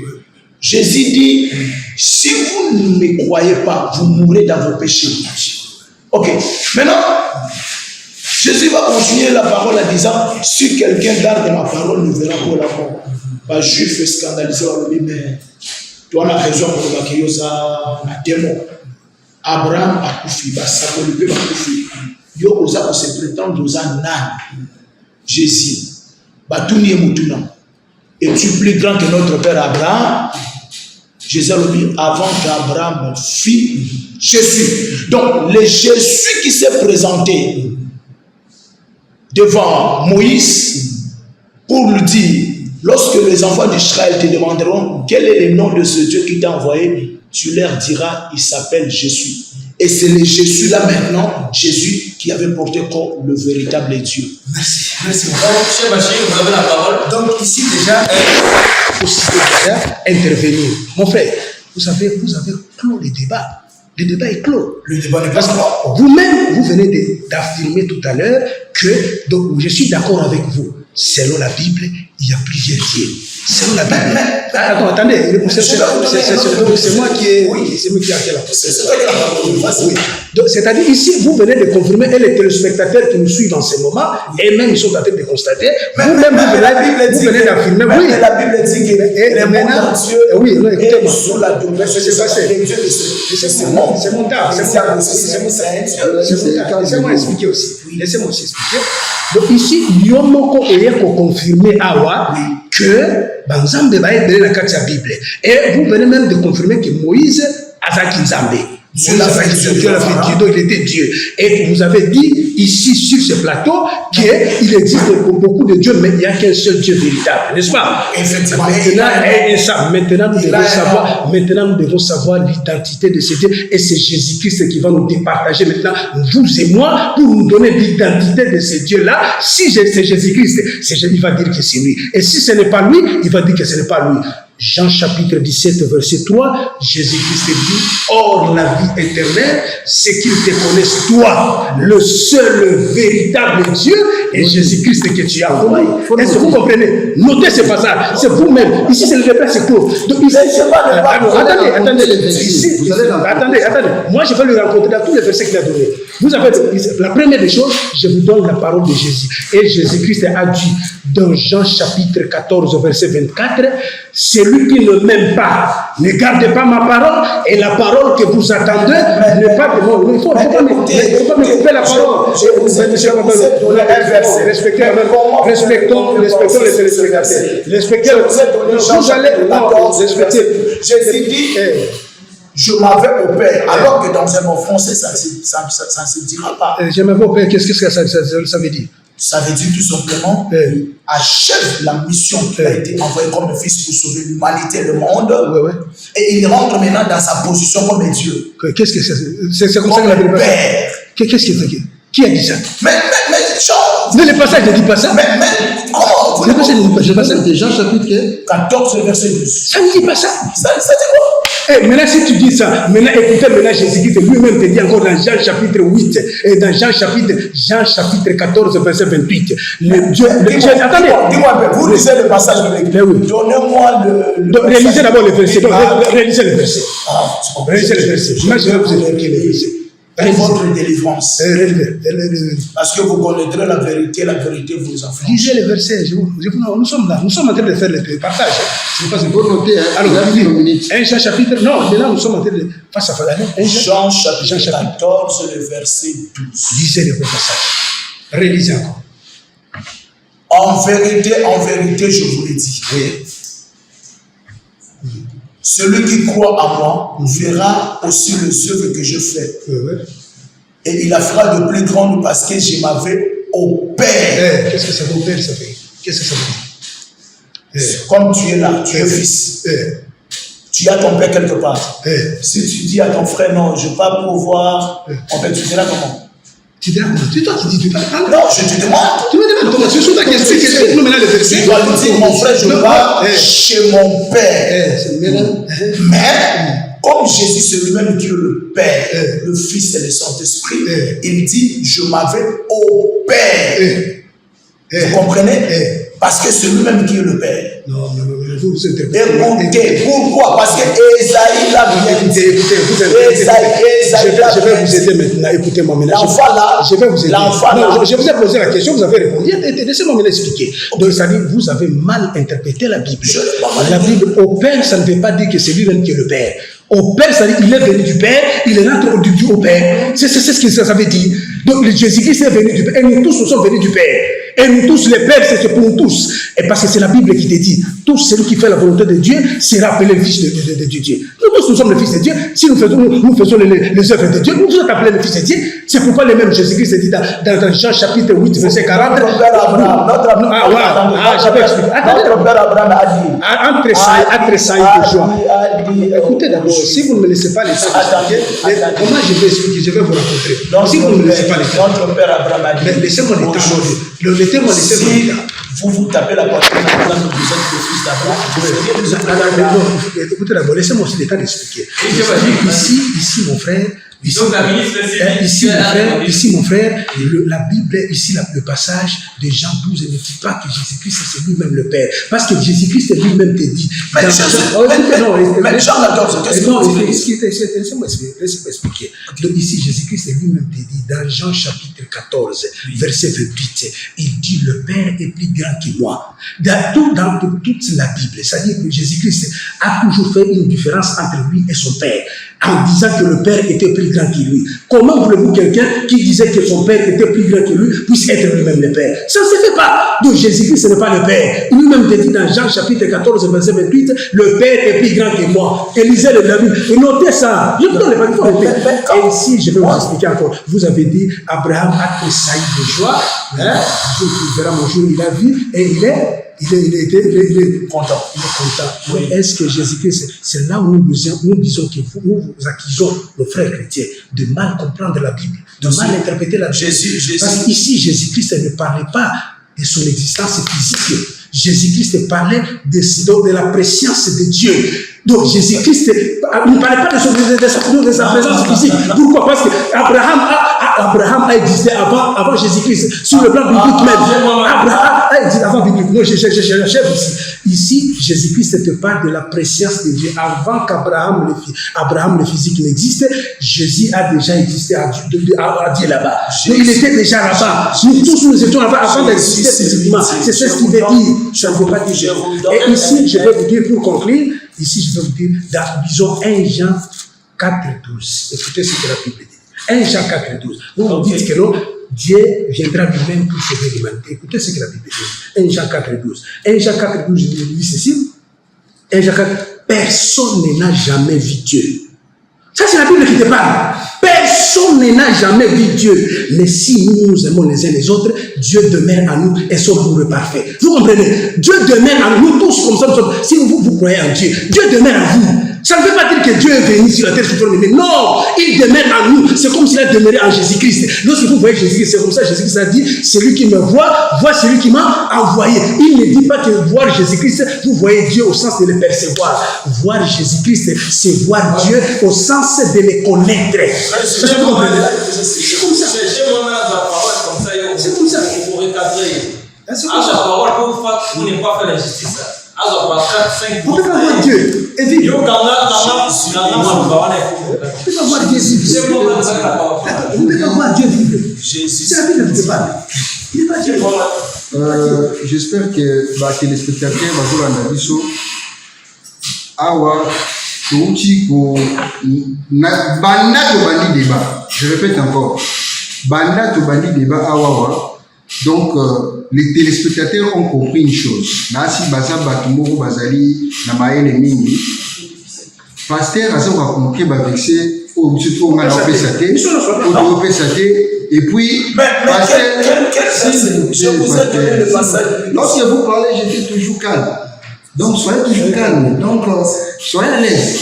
Jésus dit, si vous ne me croyez pas, vous mourrez dans vos péchés. Ok, maintenant, Jésus va continuer la parole en disant, si quelqu'un garde ma parole, ne verra pas la mort. Pas juif scandalisé, on lui dit, mais toi, on a raison pour le baquillot, ça, un démon. Abraham a koufi, Basakolipe a koufi. Yo osa ko se prétendre aux nan. Jésus. Batouni et Moutuna. Es-tu plus grand que notre père Abraham? Jésus a dit avant qu'Abraham fit Jésus. Donc, le Jésus qui s'est présenté devant Moïse pour lui dire, lorsque les enfants d'Israël te demanderont quel est le nom de ce Dieu qui t'a envoyé, tu leur diras, il s'appelle Jésus. Et c'est le Jésus là maintenant, Jésus qui avait porté comme le véritable Dieu. Merci. Merci. Cher Bachir, vous avez la parole. Donc ici déjà, aussi déjà intervenir. Mon frère, vous avez clos le débat. Le débat est clos. Le débat n'est pas parce que vous-même, vous venez d'affirmer tout à l'heure que, donc je suis d'accord avec vous. Selon la Bible, il y a plusieurs dieux. Selon la Bible. Attendez, c'est moi qui ai fait la parole. Oui. Donc, c'est-à-dire ici, vous venez de confirmer, et les téléspectateurs qui nous suivent en ce moment, et même ils sont en train de constater, vous-même, vous venez d'affirmer. Oui, la Bible dit que les maintenant, oui, non, écoutez-moi. Sous la douleur, c'est mon temps. Laissez-moi expliquer aussi. Laissez-moi aussi expliquer. Donc ici, Yomoko Eyeko confirmé Awa que Banzambe va être dans la Bible. Et vous venez même de confirmer que Moïse a Zaki Nzambe. Dieu l'a fait Dieu, donc il était Dieu. Et vous avez dit ici sur ce plateau qu'il existe beaucoup de dieux, mais il n'y a qu'un seul Dieu véritable, n'est-ce pas? Effectivement. Maintenant, nous devons savoir l'identité de ce Dieu, et c'est Jésus-Christ qui va nous départager maintenant, vous et moi, pour nous donner l'identité de ce Dieu-là. Si c'est Jésus-Christ, il va dire que c'est lui. Et si ce n'est pas lui, il va dire que ce n'est pas lui. Jean chapitre 17, verset 3, Jésus-Christ dit, or la vie éternelle, c'est qu'ils te connaissent toi, le seul véritable Dieu, et Jésus-Christ que tu as envoyé. Est-ce que vous comprenez? Notez ce passage, c'est vous-même. Ici, c'est le verset clos. Donc, ici, attendez. Moi, je vais le rencontrer dans tous les versets qu'il a donnés. Vous avez, la première des choses, je vous donne la parole de Jésus. Et Jésus-Christ a dit, dans Jean chapitre 14, verset 24, celui qui ne m'aime pas, ne garde pas ma parole, et la parole que vous attendez n'est pas de moi. Il ne faut pas me couper la parole. Respectons les téléspectateurs. Vous allez respecter. Jésus dit, je m'en vais au Père, alors que dans un mot français, ça ne se dira pas. Je m'en vais au Père, qu'est-ce que ça veut dire? Ça veut dire tout simplement achève la mission qui a été envoyée comme le Fils pour sauver l'humanité, le monde. Et il rentre maintenant dans sa position comme Dieu. Qu'est-ce que c'est comme ça qu'il a dit? Père. Qu'est-ce que c'est? Qui a dit ça? Mais le passage ne dit pas ça. Mais comment? Le passage ne dit pas ça. C'est Jean chapitre 14, verset 12. Ça ne dit pas ça. Ça dit quoi? Maintenant, si tu dis ça, maintenant écoutez, Jésus-Christ lui-même te dit encore dans Jean chapitre 8, et dans Jean chapitre 14, verset 28. Attendez. Dis-moi, vous lisez le passage avec donnez-moi le réalisez d'abord le verset. Réalisez le verset. Réalisez le verset. Moi, je vais vous expliquer le verset. Et votre délivrance. Parce que vous connaîtrez la vérité vous affranchira. Lisez le verset. Nous sommes là. Nous sommes en train de faire le partage. C'est pas pour noter. Alors, Jean chapitre. Non, là, nous sommes en train de face à face. Jean chapitre 14, le verset 12. Lisez le passage. Réalisez encore. En vérité, je vous le dis. Oui. Celui qui croit en moi verra aussi les œuvres que je fais. Et il la fera de plus grande parce que je m'en vais au Père. Qu'est-ce que ça veut dire, ça fait? Qu'est-ce que ça veut dire? Comme tu es là, tu es fils. Tu as ton Père quelque part. Si tu dis à ton frère, non, je ne vais pas pouvoir, en fait, tu diras comment? Tu diras comment? C'est toi qui dis, tu parles. Non, je te demande. Tu me demandes comment? C'est sur ta question. Tu dois lui dire, mon frère, je vais chez mon Père. Mais, comme Jésus, c'est lui-même qui est le Père, le Fils et le Saint-Esprit, il dit, je m'en vais au Père. Vous comprenez? Parce que c'est lui-même qui est le Père. Non, vous interprétez. Écoutez, pourquoi? Parce que Esaïe l'a bien dit. Je vais vous aider maintenant. Écoutez-moi maintenant. L'enfant là. Je vais vous aider. Non, je vous ai posé la question, vous avez répondu. Laissez-moi me l'expliquer. Donc, ça dit, vous avez mal interprété la Bible. La Bible, au Père, ça ne veut pas dire que c'est lui-même qui est le Père. Au Père, ça dit qu'il est venu du Père, il est rentré au Père. C'est ce que ça veut dire. Donc, Jésus-Christ est venu du Père. Et nous tous, nous sommes venus du Père. Et nous tous, les pères, c'est pour nous tous. Et parce que c'est la Bible qui te dit, tout celui qui fait la volonté de Dieu sera appelé le fils de Dieu. Nous tous, nous sommes le fils de Dieu. Si nous faisons les œuvres de Dieu, nous sommes appelés le fils de Dieu. C'est pourquoi le même Jésus-Christ dit dans Jean chapitre 8, verset 40. Notre père Abraham. Je vais expliquer. Notre père Abraham a dit. Entre ça et joie. Écoutez d'abord, si vous ne me laissez pas les temps d'expliquer, comment je vais expliquer? Je vais vous raconter. Donc, si vous ne me laissez pas les temps. Notre père Abraham a dit. Laissez-moi les temps. Si vous tapez la poitrine en disant que vous êtes le fils d'Abraham, écoutez d'abord, laissez-moi aussi le temps d'expliquer. Ici, mon frère, ici, mon frère, la Bible, ici, le passage de Jean 12 ne dit pas que Jésus-Christ, c'est lui-même le Père. Parce que Jésus-Christ lui-même te dit. Mais Jean 14, qu'est-ce que laissez-moi expliquer. Donc ici, Jésus-Christ lui-même te dit, dans Jean chapitre 14, verset 28, il dit, le Père est plus grand que moi. Dans toute la Bible, c'est-à-dire que Jésus-Christ a toujours fait une différence entre lui et son Père, en disant que le Père était plus grand que lui. Comment voulez-vous quelqu'un qui disait que son père était plus grand que lui puisse être lui-même le père? Ça ne se fait pas. Donc Jésus-Christ, ce n'est pas le père. Lui-même te dit dans Jean chapitre 14, verset 28, le père est plus grand que moi. Et lisez le David. Et notez ça. Je vous donne les papiers. Et ici, je vais vous expliquer encore. Vous avez dit, Abraham a tressailli de joie. Dieu verra mon jour, il a vu et il est content. Il est content. Oui. Mais est-ce que Jésus-Christ, c'est là où nous disons que nous accusons nos frères chrétiens de mal comprendre la Bible, de mal interpréter la Bible. Parce qu'ici, Jésus-Christ ne parlait pas de son existence physique. Jésus-Christ parlait de la présence de Dieu. Donc Jésus-Christ ne parlait pas de sa présence physique. Pourquoi? Parce que Abraham a existé avant Jésus-Christ. Sur le plan biblique même. Abraham a existé avant biblique. Non, j'achève ici. Ici, Jésus-Christ te parle de la présence de Dieu. Avant qu'Abraham le physique n'existe, Jésus a déjà existé à Dieu là-bas. Donc il était déjà là-bas. Nous tous nous étions là-bas avant d'exister physiquement. C'est ce qu'il veut dire. Ça ne veut pas dire. Et ici, je vais vous dire pour conclure, ici, je vais vous dire, disons 1 Jean 4,12. Écoutez ce que la Bible dit. 1 Jean 4,12. Vous vous dites que non, Dieu viendra lui-même pour sauver l'humanité. Écoutez ce que la Bible dit. 1 Jean 4,12. 1 Jean 4,12, je vous dis ceci. 1 Jean 4, personne n'a jamais vu Dieu. Ça, c'est la Bible qui te parle. Personne n'a jamais vu Dieu. Mais si nous nous aimons les uns les autres, Dieu demeure en nous et son amour est parfait. Vous comprenez? Dieu demeure en nous tous comme ça. Si vous croyez en Dieu, Dieu demeure en vous. Ça ne veut pas dire que Dieu est venu sur la terre sous forme humaine. Non, il demeure en nous. C'est comme s'il a demeuré en Jésus-Christ. Lorsque vous voyez Jésus-Christ, c'est comme ça Jésus-Christ a dit, celui qui me voit celui qui m'a envoyé. Il ne dit pas que voir Jésus-Christ, vous voyez Dieu au sens de le percevoir. Voir Jésus-Christ, c'est voir Dieu au sens de le connaître. C'est comme ça. C'est comme ça. Il faut recadrer. La parole pour ne pas faire l'injustice. On ne peut pas voir Dieu et vivre. On ne peut pas voir Dieu vivre. On ne peut pas voir Dieu vivre. C'est la Bible qui te parle. Il n'est pas Dieu. J'espère que les spectateurs vont voir awa touti ko banda to bandi débat. Je répète encore. Banda to bandi débat awa. Donc, les téléspectateurs ont compris une chose. Nasi baza batumoro bazali na maele mingi. Pasteur aza ko konke ba vexé au surtout on a pesate, au pesate et puis pasteur je vous ai donné le passage. Lorsque vous parlez, j'étais toujours calme. Donc soyez toujours calme. Donc soyez à l'aise.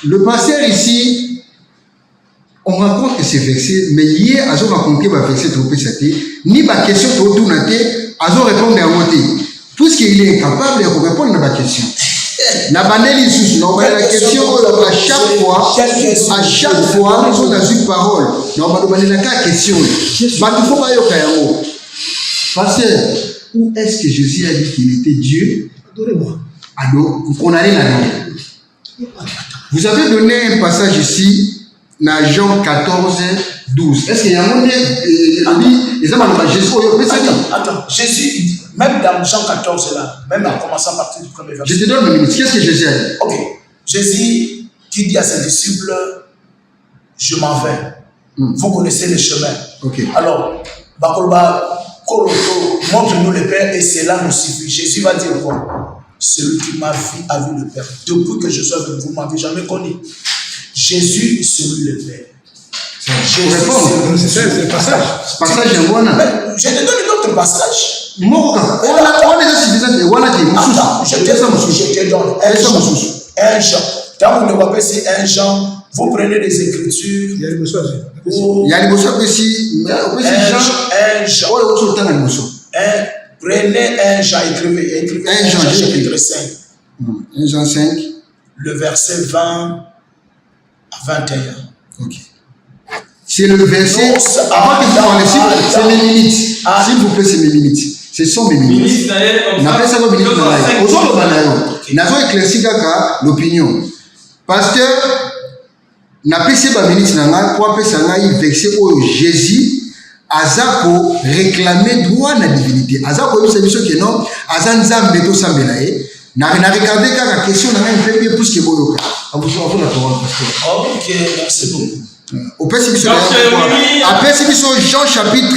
Le pasteur ici on raconte que c'est vexé, mais hier, Azo va compter, va vexer trop pesate, ni ma question pour tout noter, Azo répondre à monter. Puisqu'il est incapable de répondre à ma question. La banelle sous non, la question, à chaque fois, nous avons une parole. Non, on va demander la question. Il faut pas y avoir. Pasteur, où est-ce que Jésus a dit qu'il était Dieu? Adorez-moi. Alors, on allait là-dedans. Vous avez donné un passage ici. Dans Jean 14, 12. Est-ce qu'il y a un moment Attends, Jésus, même dans Jean 14, là, même en commençant à partir du premier verset. Je te donne une minute. Qu'est-ce que Jésus a dit? Ok. Jésus qui dit à ses disciples, je m'en vais. Vous connaissez le chemin. Okay. Alors, montre-nous le Père et cela nous suffit. Jésus va dire quoi? Celui qui m'a vu a vu le Père. Depuis que je suis avec vous, vous ne m'avez jamais connu. Jésus, celui le Père. C'est le passage. Passage de Wana. Je te donne un autre passage. Je te donne 1 Jean. Quand vous ne voyez pas 1 Jean, vous prenez des Écritures. Il y a une chose. Il y a une chose ici. 1 Jean. Prenez 1 Jean, écrivez 1 Jean chapitre 5. 1 Jean 5. Le verset 20 à 21. Ok. C'est le verset. Avant que vous parlez, c'est mes minutes. S'il vous plaît, c'est mes minutes. Ce sont mes minutes. On appelle ça mes minutes. On a éclairci l'opinion. Pasteur, n'a pas ces minutes pour appeler ça vexé au Jésus. Azako réclamer droit à la divinité. Azako est ce que non. Azanzam beto sambelae. Na regardé la question na un peu plus que boyoka. On vous la parole pasteur. Ok, merci beaucoup. Au Père Sibiso après Sibiso Jean chapitre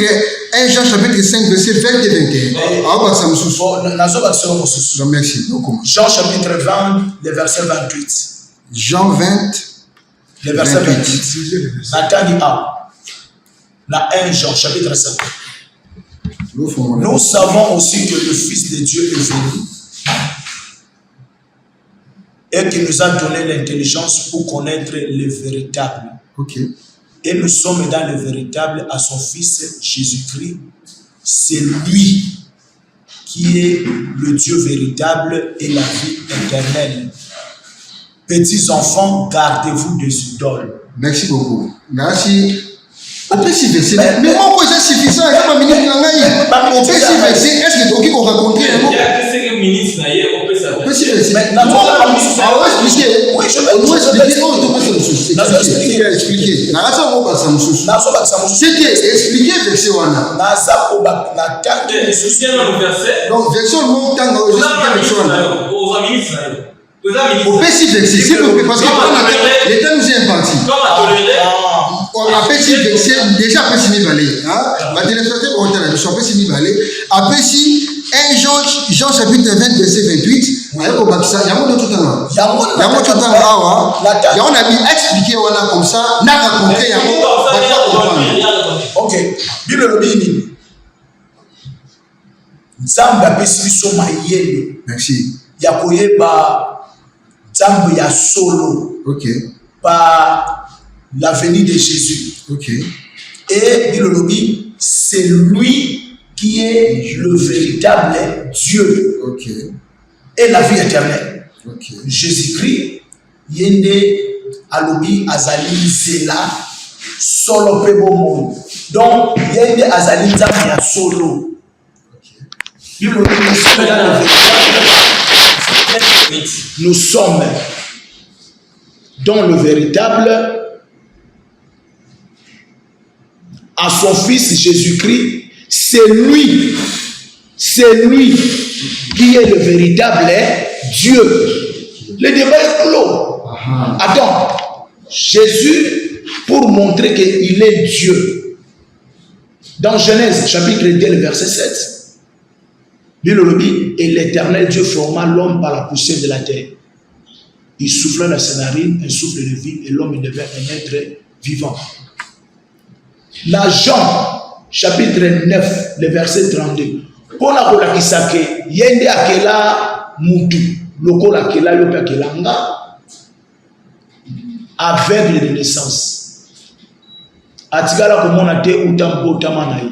1 Jean chapitre 5 verset 20 et 21. Ah bah ça me soucie. Merci. Jean chapitre 20 le verset 28. Jean 20 le verset 28. Nathalie A. La 1 Jean chapitre 5. Nous savons aussi que le Fils de Dieu est venu et qu'il nous a donné l'intelligence pour connaître le véritable. Okay. Et nous sommes dans le véritable à son Fils Jésus-Christ. C'est lui qui est le Dieu véritable et la vie éternelle. Petits enfants, gardez-vous des idoles. Merci beaucoup. Merci. Après si verset, mais moi c'est suffisant. Il y a pas minute là. Après si verset, est-ce que tu as rencontré? Il y a quelques minutes là. On peut savoir. Après si verset. Maintenant, on va expliquer. Oui, je vais expliquer. On va expliquer. C'était expliqué verset wana. Donc verset le mot temps on expliquer verset wana. Au petit verset, s'il vous plaît, parce que l'État nous est imparti. Après si verset, déjà après si mi-balé, ma téléspectateur pour entendre la mission, après si mi-balé, après si 1 Jean chapitre 20 verset 28, il y a mon tout temps. Il y a mon tout temps là, il y a on a mis expliqué voilà comme ça, n'a raconté, il y a mon. Ok, Bible le bini. Nzamba pesi so mayele. Merci. Ya koyeba Nzamba ya solo. Ok. Par la venue de Jésus. Ok. Et Bilolobi, c'est lui qui est le véritable Dieu. Ok. Et la vie éternelle. Ok. Jésus-Christ, Yende Alobi Azali Zela, solo pebo monde. Donc, Yende Azali Zambia solo. Bilolobi, nous sommes dans le véritable à son Fils Jésus-Christ. C'est lui qui est le véritable Dieu. Le débat est clos. Attends, Jésus, pour montrer qu'il est Dieu, dans Genèse chapitre 2 verset 7, et l'Éternel Dieu forma l'homme par la poussière de la terre. Il souffla dans ses narines un souffle de vie et l'homme devint un être vivant. Dans Jean, chapitre 9, le verset 32. Pour la kolakisake, yende akela mutu, loko lakela yope akela nga, aveugle de naissance. Atikala komona te utambo tamanayi.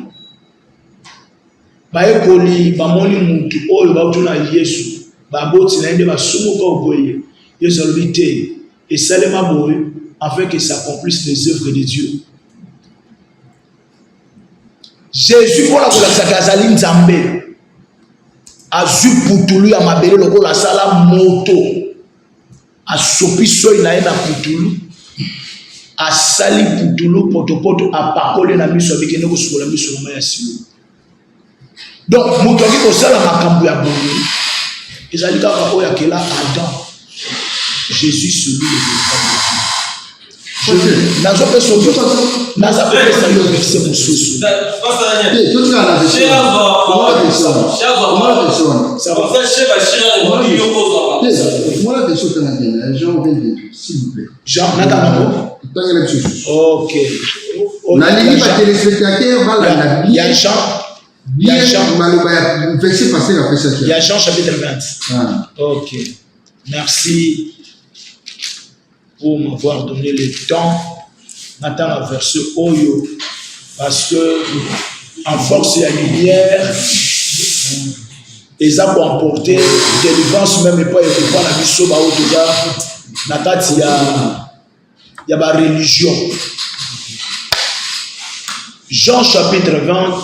Baekoli bamoni mutu oyo bautuna Yesu, baboti na yende basumuka oboye. Yesu alobite et salema boye afin que s'accomplissent les œuvres de Dieu. Jésus pour la kolakisaka azali nzambe azu putulu ya mabele lokola sala moto asopi soyi na ye na putulu asali putulu potopoto apakoli na miso abikende kosukola miso na mai ya silo. Donc moto aki kosala makambo ya boye ezali kaka oyo akela Adam. Jésus celui le s'il vous plaît. Jean, ok. Il y a Jean chapitre 20. Ok. Merci pour m'avoir donné le temps d'attendre la verset Oyo, parce que en force il y a une lumière, ils ont emporté délivrance même pas et pas la mission ba autoga na kati ya ba religion. Jean chapitre 20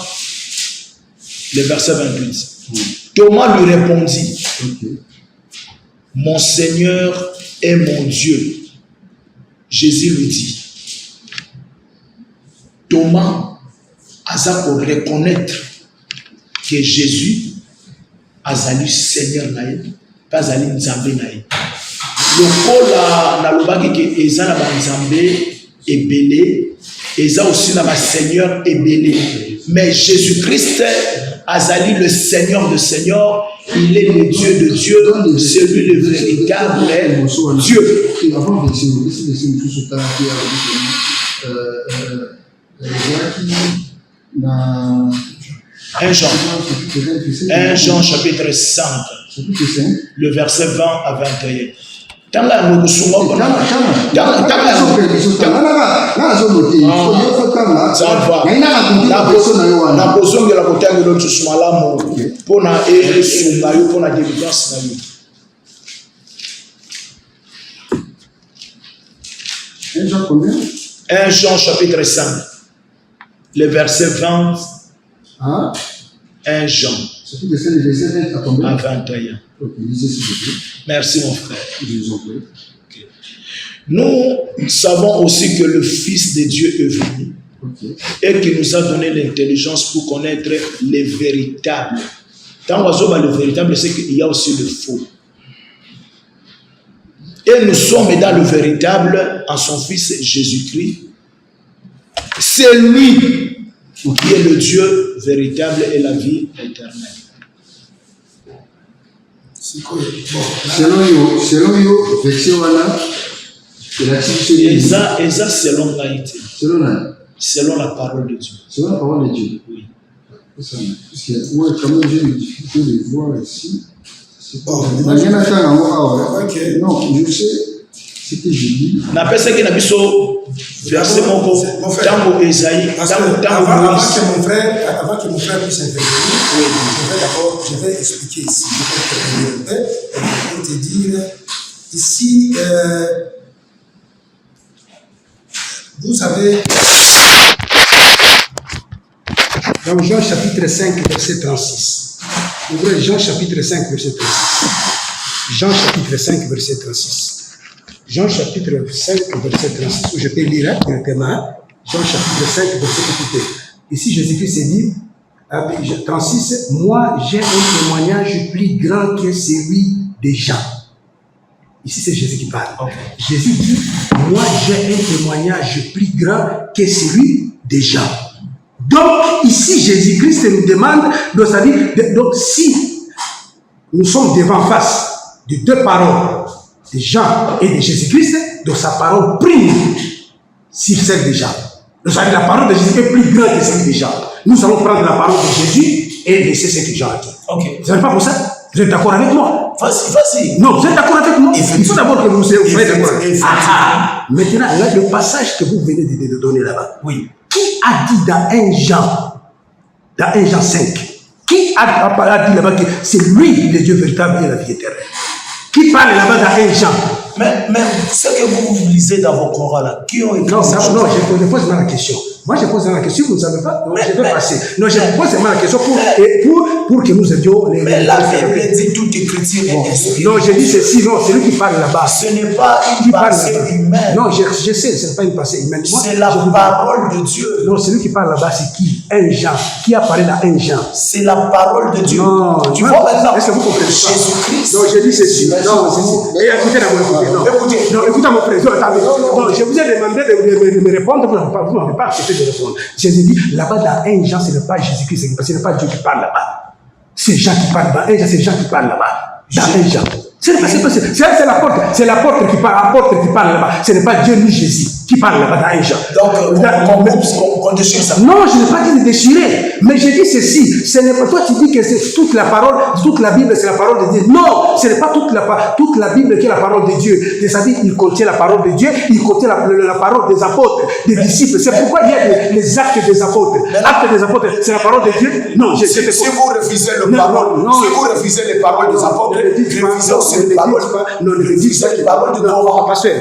le verset 28. Thomas lui répondit, mon Seigneur est mon Dieu. Jésus lui dit, Thomas a pour reconnaître que Jésus a salué Seigneur naïe bazali nzambe na ye. Lokola na lobaki ke eza na banzambe ebele, eza aussi na ba seigneur ebele. Mais Jésus-Christ azali le Seigneur de Seigneur, il est le Dieu de Dieu, c'est lui le véritable Dieu. Avant de un Jean chapitre 5, le verset 20 à 21. Tanga nous sommes un Jean chapitre 5, le verset 20 1 Jean à 21. Merci mon frère. Okay. Nous savons aussi que le Fils de Dieu est venu et qu'il nous a donné l'intelligence pour connaître les véritables. Tant qu'on le véritable, c'est qu'il y a aussi le faux. Et nous sommes dans le véritable en son Fils Jésus-Christ. C'est lui qui est le Dieu véritable et la vie éternelle. Selon yo, verset wana, Eza selon l'haïti. Selon la parole de Dieu. Selon la parole de Dieu. Oui. Parce que moi, quand même, j'ai une difficulté de voir ici. Bon, non, je sais ce que je dis. Na pesa ki na biso verset moko tango Esaïe avant que mon frère puisse intervenir, je vais expliquer ici. Je vais te dire ici, vous savez, dans Jean chapitre 5, verset 36. Ouvrez Jean chapitre 5, verset 36. Jean chapitre 5, verset 36. Jean chapitre 5, verset 36, où je peux lire directement. Jean chapitre 5, verset 36. Ici, Jésus-Christ s'est dit, 36, moi j'ai un témoignage plus grand que celui des gens. Ici, c'est Jésus qui parle. Okay. Jésus dit, moi j'ai un témoignage plus grand que celui des gens. Donc, ici, Jésus-Christ nous demande, donc si nous sommes devant face de deux paroles, de Jean et de Jésus-Christ, donc sa parole prime sur celle de Jean. Nous savons la parole de Jésus est plus grande que celle de Jean. Nous allons prendre la parole de Jésus et laisser ce que Jean a dit. Okay. Vous n'êtes pas pour ça? Vous êtes d'accord avec moi? Vas-y. Non, vous êtes d'accord avec moi? Il faut d'abord que vous soyez d'accord. Maintenant, là, le passage que vous venez de donner là-bas. Oui. Qui a dit dans 1 Jean 5, qui a dit là-bas que c'est lui le Dieu véritable et la vie éternelle? Qui parle là-bas dans 1 Jean? Mais ce que vous lisez dans vos Corans là, qui ont écrit non, je pose la question. Moi, je pose la question, vous ne savez pas. Donc, je vais passer. Non, je pose la question pour que nous aidions les. Mais la Bible dit toute écriture est inspirée. Non, je dis ceci, non, c'est lui qui parle là-bas. Ce n'est pas une pensée humaine. Non, je sais, ce n'est pas une pensée humaine. C'est la parole de Dieu. Non, celui qui parle là-bas, c'est qui? 1 Jean. Qui a parlé dans 1 Jean? C'est la parole de Dieu. Non, tu vois maintenant. Est-ce que vous comprenez Jésus-Christ. Non, je dis ceci. Non, ceci. Écoutez d'abord, écoutez. Non, écoutez mon frère. Non, je vous ai demandé de me répondre. Vous ne m'avez pas accepté de répondre. Jésus dit, là-bas dans 1 Jean, ce n'est pas Jésus-Christ, ce n'est pas Dieu qui parle là-bas. C'est Jean qui parle là-bas. 1 Jean, c'est Jean qui parle là-bas. Dans 1 Jean. C'est l'apôtre qui parle là-bas. Ce n'est pas Dieu ni Jésus qui parle là-bas dans 1 Jean. Donc, on déchire ça. Non, je n'ai pas dit de déchirer. Mais je dis ceci. Ce n'est pas toi qui dis que c'est toute la parole, toute la Bible, c'est la parole de Dieu. Non, ce n'est pas toute la Bible qui est la parole de Dieu. C'est-à-dire, il contient la parole de Dieu, il contient la parole des apôtres, des disciples. C'est pourquoi il y a les actes des apôtres. Actes des apôtres, c'est la parole de Dieu. Non, si vous refusez les paroles des apôtres, refusez aussi les paroles. Non, ne me dites pas.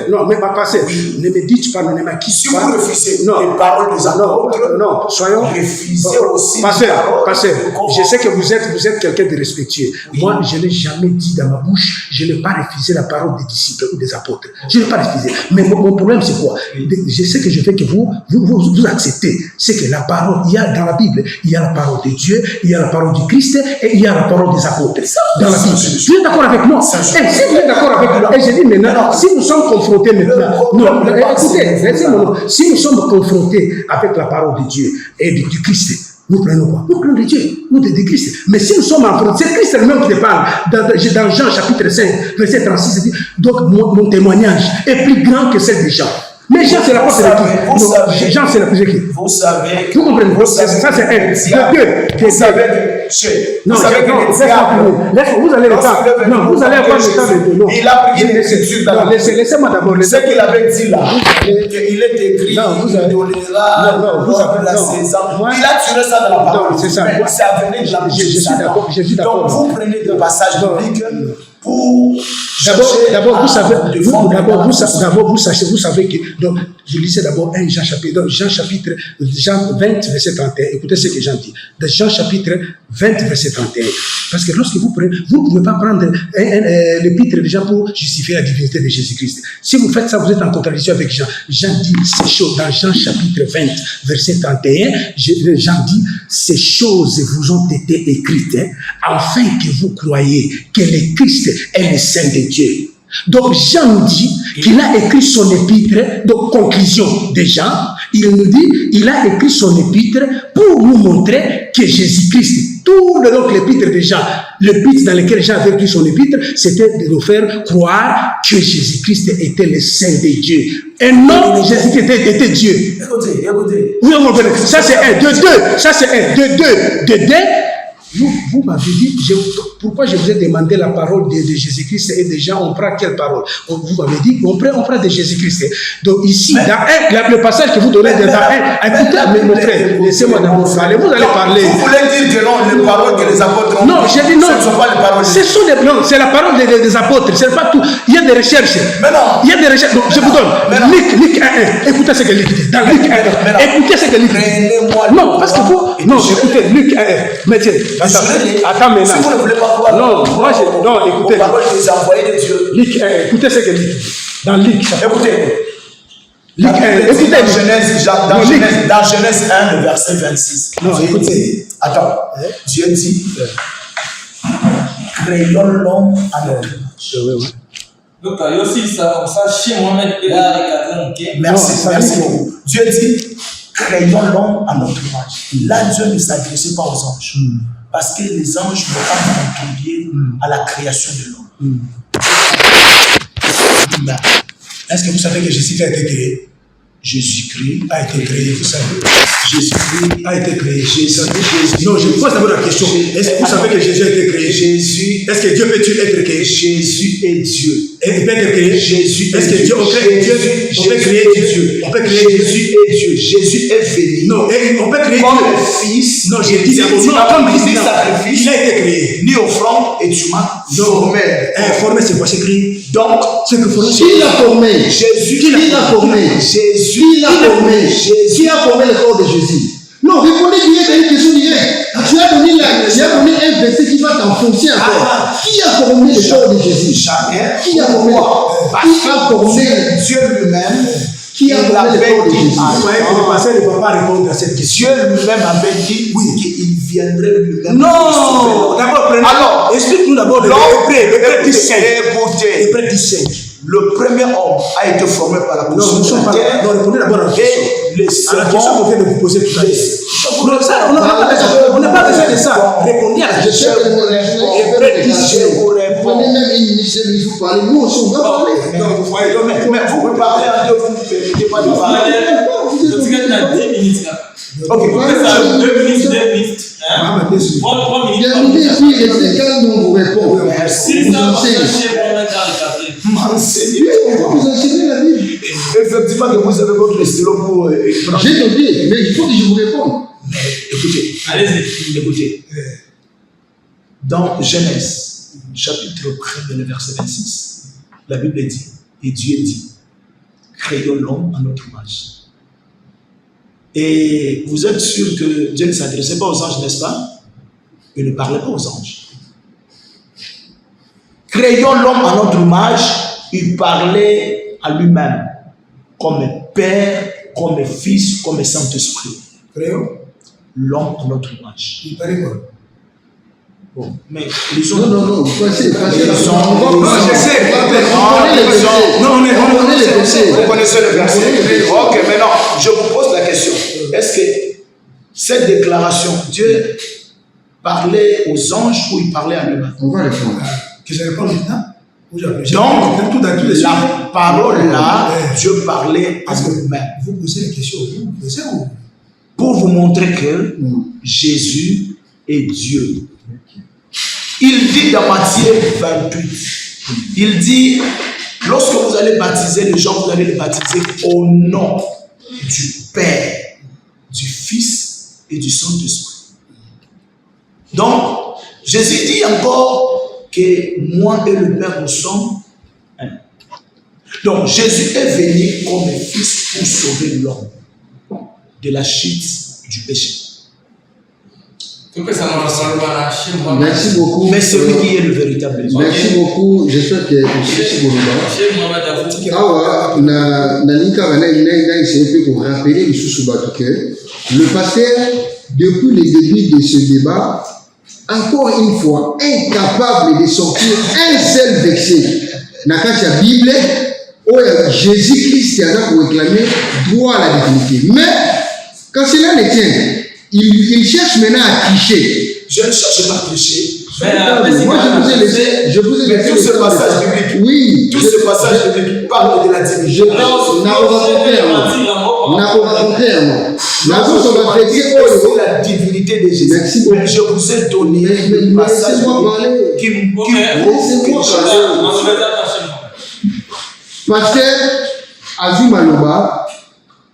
Non, mais pas passer. Ne me dites pas femme ne m'acquise Si pas. vous refusez Non. les paroles des apôtres, Non, soyons. refusez aussi Pasteur, les paroles je sais que vous êtes quelqu'un de respectueux. Moi, je ne l'ai jamais dit dans ma bouche, je n'ai pas refusé la parole des disciples ou des apôtres. Je ne l'ai pas refusé. Mais mon problème, c'est quoi? Je sais que je veux que vous acceptez. C'est que la parole, il y a dans la Bible, il y a la parole de Dieu, il y a la parole du Christ et il y a la parole des apôtres. Dans la Bible. Vous êtes d'accord avec moi? Si vous êtes d'accord avec moi, et je dis maintenant, si nous sommes confrontés maintenant, non, écoutez, laissez-moi, si nous sommes confrontés avec la parole de Dieu et du Christ, nous prenons quoi? Nous prenons de Dieu, nous de Christ. Mais si nous sommes en front, c'est Christ lui-même qui te parle. Dans Jean chapitre 5, verset 36, il dit, donc mon témoignage est plus grand que celle de Jean. Mais Jean, c'est la porte de qui? Jean, c'est la porte de qui? Vous savez. Vous comprenez? Ça, c'est un. De deux. Vous savez que. Non, vous savez que le diable. vous allez le temps. Non, vous allez avoir le temps de deux. Il a pris une écriture dans la. Laissez-moi d'abord. Ce qu'il avait dit là, il est écrit. Non, vous avez. Non, vous avez la saison. Il a tiré ça dans la parole. Non, c'est ça. C'est à venir de la bouche. Je suis d'accord. Donc, vous prenez des passages bibliques pour. D'abord, vous savez que, donc, je lisais d'abord Jean 20, verset 31. Écoutez ce que Jean dit. De Jean chapitre 20, verset 31. Parce que lorsque vous prenez, vous ne pouvez pas prendre l'épître de Jean pour justifier la divinité de Jésus-Christ. Si vous faites ça, vous êtes en contradiction avec Jean. Jean dit ces choses, dans Jean chapitre 20, verset 31, Jean dit, ces choses vous ont été écrites, afin que vous croyiez que le Christ est le Saint de Dieu. Donc Jean dit qu'il a écrit son épître, donc conclusion de Jean, il nous dit, il a écrit son épître pour nous montrer que Jésus-Christ, tout le long de l'épître de Jean, le but dans lequel Jean avait écrit son épître, c'était de nous faire croire que Jésus-Christ était le Saint de Dieu. Et non, Jésus-Christ était Dieu. Écoutez. Vous comprenez? Ça c'est un, de deux, ça c'est un, de deux. Vous m'avez dit, pourquoi je vous ai demandé la parole de Jésus-Christ et des gens, on prend quelle parole? Vous m'avez dit, on prend de Jésus-Christ. Donc ici, dans le passage que vous donnez dans écoutez, mon frère, laissez-moi d'abord parler, vous allez parler. Vous voulez dire que non, les paroles que les apôtres ont non, j'ai dit non, ce ne sont pas les paroles non, c'est la parole des apôtres, c'est pas tout. Il y a des recherches. Mais non. Il y a des recherches. Donc, je vous donne. Luc 1.1. Écoutez ce que Luc dit. Dans Luc 1.1. Écoutez ce que Luc dit. Non, parce que vous. Non, écoutez, Luc 1.1. Mais tiens, attends maintenant. Si vous ne voulez pas voir. Non, moi je. Non, écoutez. Les paroles des envoyés de Dieu. Luc 1.1. Écoutez ce que Luc dit. Dans Luc. Écoutez. Luc 1. Écoutez. Dans Genèse 1, le verset 26. Non, écoutez. Attends. Dieu dit. Créons l'homme à notre image. Donc, il y a aussi ça, chez Mohamed Merci beaucoup. Dieu dit, créons l'homme à notre image. Là, Dieu ne s'adressait pas aux anges. Parce que les anges ne sont pas contribués à la création de l'homme. Est-ce que vous savez que Jésus a été créé? Jésus-Christ a été créé, vous savez. Jésus-Christ a été créé. Non, je pose d'abord la question. Est-ce que vous savez que Jésus a été créé? Jésus. Est-ce que Dieu peut-il être créé? Jésus est Dieu. Il peut être créé? Jésus. Est-ce que Dieu peut créer Dieu? On peut créer Dieu. On peut créer Jésus est Dieu. Jésus est venu. Non, on peut créer comme Dieu. le Fils. Non, j'ai dit d'abord. Non, comme Christ sacrifice. Il a été créé. Ni offrande et tu m'as formé. Formé, c'est quoi? C'est créé. Donc, c'est que formé. Qui l'a formé? Jésus. Qui l'a formé? Jésus. Qui l'a formé? Qui a formé le corps de Jésus? Non, répondez directement à une question directe. Tu as donné un verset qui va t'enfoncer encore. Qui a formé le corps de Jésus? Qui a formé? Qui a formé Dieu lui-même? Qui a formé le corps de Jésus? Le pasteur ne va pas répondre à cette question. Dieu lui-même avait dit qu'il viendrait lui-même. Non! D'abord, prenez. Alors, explique-nous d'abord le Hébreu 15. Hébreu 15. Le premier homme a été formé par la poussière de la terre. Non, répondez d'abord à la question. Et le second. La question qu'on vient de vous poser tout à l'heure. On n'a pas besoin de ça. Répondez à la question. Hébreu 15. Prenez même une minute, vous parlez. Nous aussi, on va parler. Non, vous voyez, mais vous pouvez parler en deux, vous ne permettez pas de parler. Parce qu'il y a 10 minutes là. Ok, 2 minutes. 3 minutes. Bienvenue ici, restez calme, on vous répond. Merci. Vous enseignez. Vous enseignez la Bible. Effectivement, que vous avez votre stylo pour. J'ai noté, mais il faut que je vous réponde. Écoutez, Allez-y. écoutez. Dans Genèse, chapitre 1, le verset 26, la Bible dit, et Dieu dit, créons l'homme à notre image. Et vous êtes sûr que Dieu ne s'adressait pas aux anges, n'est-ce pas? Il ne parlait pas aux anges. Créons l'homme à notre image, il parlait à lui-même comme Père, comme Fils, comme Saint-Esprit. Créons l'homme à notre image. Il paraît quoi? Bon, mais les autres. Non, passez. Non, je sais. Vous connaissez le verset. Ok, maintenant, je vous pose la question. Est-ce que cette déclaration, Dieu parlait aux anges ou il parlait à lui-même? On va répondre. Que je réponds maintenant? Donc, la parole là, Dieu parlait à lui-même. Vous posez la question, vous posez où? Pour vous montrer que Jésus est Dieu. Il dit dans Matthieu 28, il dit, lorsque vous allez baptiser les gens, vous allez les baptiser au nom du Père, du Fils et du Saint-Esprit. Donc, Jésus dit encore que moi et le Père nous sommes un. Donc, Jésus est venu comme un fils pour sauver l'homme de la chute du péché. Merci beaucoup. Mais c'est lui qui est le véritable. Merci beaucoup. J'espère que pour rappeler le pasteur, depuis le début de ce débat, encore une fois, incapable de sortir un seul verset dans la Bible où Jésus-Christ a proclamé droit à la divinité. Mais quand cela ne tient, il cherche maintenant à tricher. Je ne cherche pas à tricher. Moi, je vous ai laissé tout ce passage biblique. Oui. Tout ce passage biblique parle de la divinité. C'est la divinité de Jésus. Merci beaucoup. Je vous ai donné le passage qui Pasteur Azuma Loba,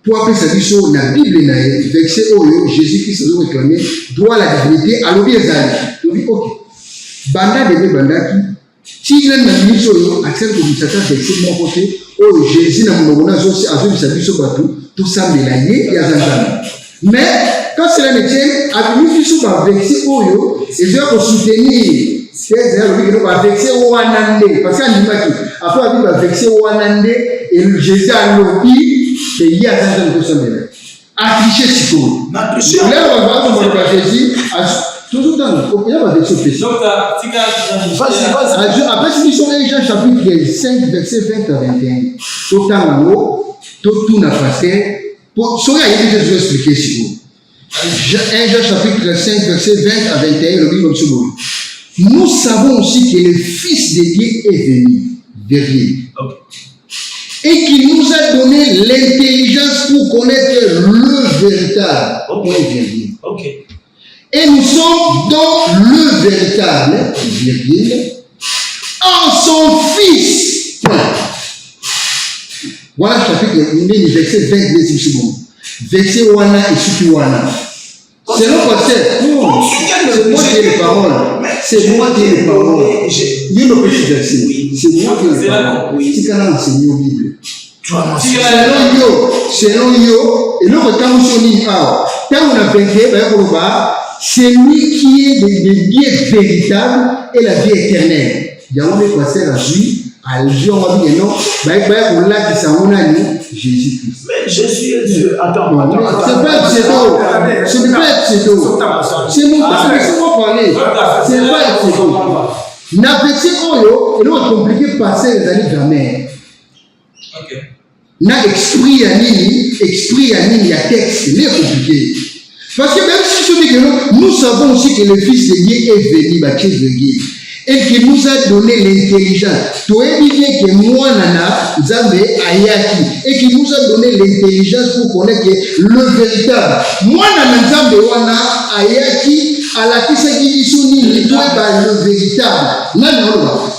pour appeler sa biso na Bible na verset oyo Jésus-Christ a réclamé droit à la divinité à l'objet d'Ali. Donc ok. Banda de bandaki. Si l'un n'a mis sur eux, accès au ministère verset mon côté, oh Jésus n'a mon a aussi avec sa biso bateau, tout ça mélaillé et azanzana. Mais quand cela ne tient, avec lui sur verset oyo, et je vais soutenir. C'est un verset Wanande, parce qu'à l'image, après avoir vexé Wanande, et Jésus a l'objet, c'est y a un peu de à tricher si vous. Là, on va voir Jésus, toujours dans le il y a vexé péché. Après, si nous sommes Jean chapitre 5, verset 20 à 21, tout en haut, tout n'a pas fait. Pour ce que je vais expliquer si vous. 1 Jean chapitre 5, verset 20 à 21, le Bible comme ce mot. Nous savons aussi que le Fils de Dieu est venu derrière. Et qui nous a donné l'intelligence pour connaître le véritable. Et nous sommes dans le véritable, en son Fils. Voilà chapitre 1, verset 22 secondes. Verset 1 et suivi 1. C'est le pasteur. C'est moi qui ai les paroles. C'est moi qui ai les paroles. Il y a le petit verset. C'est moi qui ai les paroles. C'est quand même enseigné au Bible. Selon yo, et l'autre quand on dit quand on a vaincu, c'est lui qui est de vie véritable et la vie éternelle. Il y a un pasteur à lui, à Dieu, on va dire non, on l'a dit ça, on a dit Jésus-Christ. Mais Jésus est Dieu. Attends. C'est pas pseudo. Ce n'est pas pseudo. C'est mon parler. C'est pas pseudo. Na petit oyo, et l'autre compliqué passer les années jamais. Na esprit à nini, il y a texte, il est compliqué. Parce que même si je dis que nous savons aussi que le Fils de Dieu est venu, et qu'il nous a donné l'intelligence. Tu es bien que moi, Nana, Zambé, Ayaki, et qu'il nous a donné l'intelligence pour connaître le véritable. Moi, Nana, Zambé, Wana, Ayaki, Alakisa Gidisuni, il doit être le véritable. Là,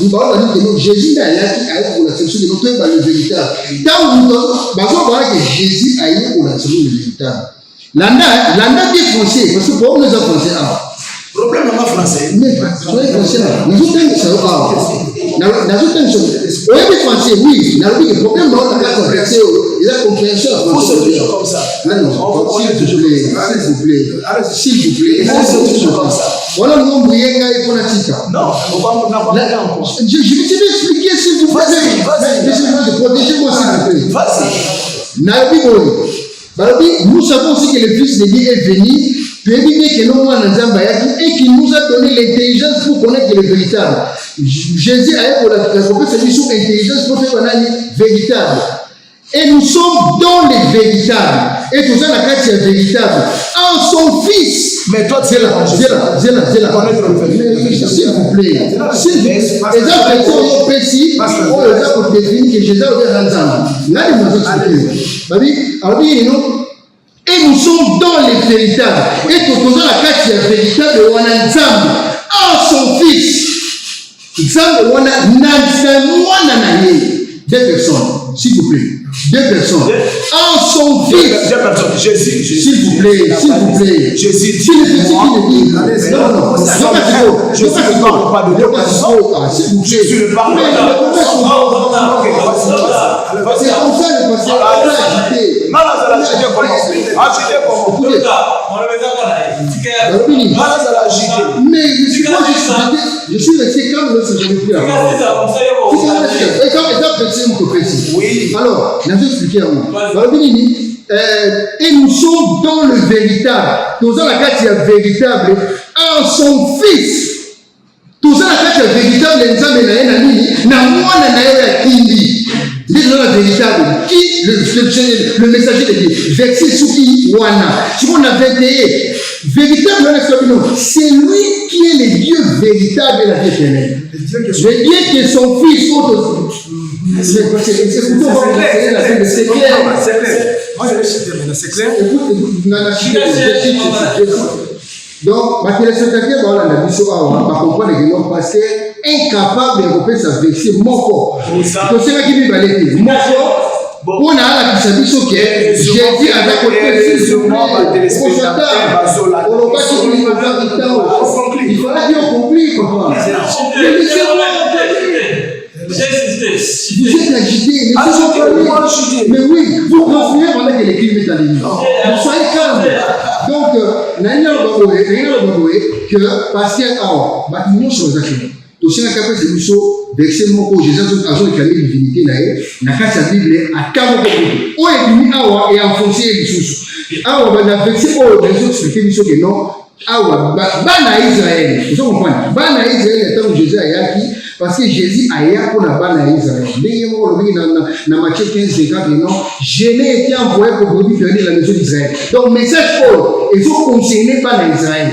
nous allons dire que Jésus a eu pour la section de notre le véritable. Tant que nous voir que Jésus a eu pour la section le véritable. L'anda est français, parce que pour nous, français. Problème en français. Mais soyez français là. Nous sommes ça. français, oui, le problème, non, la compréhension, il a compréhension. Vous c'est toujours comme ça. S'il vous plaît. Voilà le nombre de non, je vais t'expliquer s'il vous plaît. Protégez-moi s'il vous plaît. Nous savons aussi que le Fils de Dieu est venu, et qu'il nous a donné l'intelligence pour connaître le véritable. Jésus a eu pour la intelligence pour faire connaître le véritable. Et nous sommes dans le véritable. Et tout ça, la carte est véritable. En son Fils. Mais toi, c'est là. S'il vous plaît. Les gens précis, on les a pour définir que Jésus a ouvert un zamba. Et nous sommes dans le véritable. Et tout ça, la carte est véritable. On a un zamba. En son Fils. Zamba, on a un deux personnes, s'il vous plaît. Deux personnes. En son Fils. Deux personnes. Jésus. S'il vous plaît. Jésus dit. Je ne parle pas de deux personnes. S'il vous plaît. Jésus ne parle pas de deux personnes. C'est comme ça le passé. Non, c'est la agité comment? Agité comment? Mais je suis resté calme lorsque je n'ai plus à voir. Oui. Alors, je vais expliquer à moi. Et nous sommes dans le véritable. Nous avons la carte véritable en son Fils. Tout ça, la carte véritable, nous avons la véritable. Qui le messager de Dieu? Verset sous qui? Wana. Si on a 21, véritable, c'est lui qui est le Dieu véritable et la vie éternelle. Le Dieu qui est son Fils. C'est clair. Moi, je vais citer maintenant, c'est clair. Donc, ma téléspectateur va comprendre que non, parce que incapable de repérer sa verset moko. Donc, c'est là qui vit balé. Moko, on a la question que Jésus a côté. Il fallait dire compris, papa. Vous êtes agité, mais oui, vous confirmez pendant que les crimes est en ligne. Soyez calme. Donc, que parce que nous sommes acquis. Donc, si on a capable de nous verser mon corps, Jésus a dit divinité na carte la Bible à Cabo. On est venu à et enfoncer les sous. Alors, on a vexé pour les autres expliquer que non. Awa bana Israël, vous comprenez? Bana Israël est comme Jésus a yaki parce que Jésus a yaki pour la bana Israël. Dans Matthieu 15:50, non, je n'ai été envoyé pour vous faire la maison d'Israël. Donc message pour il faut concerner bana Israël.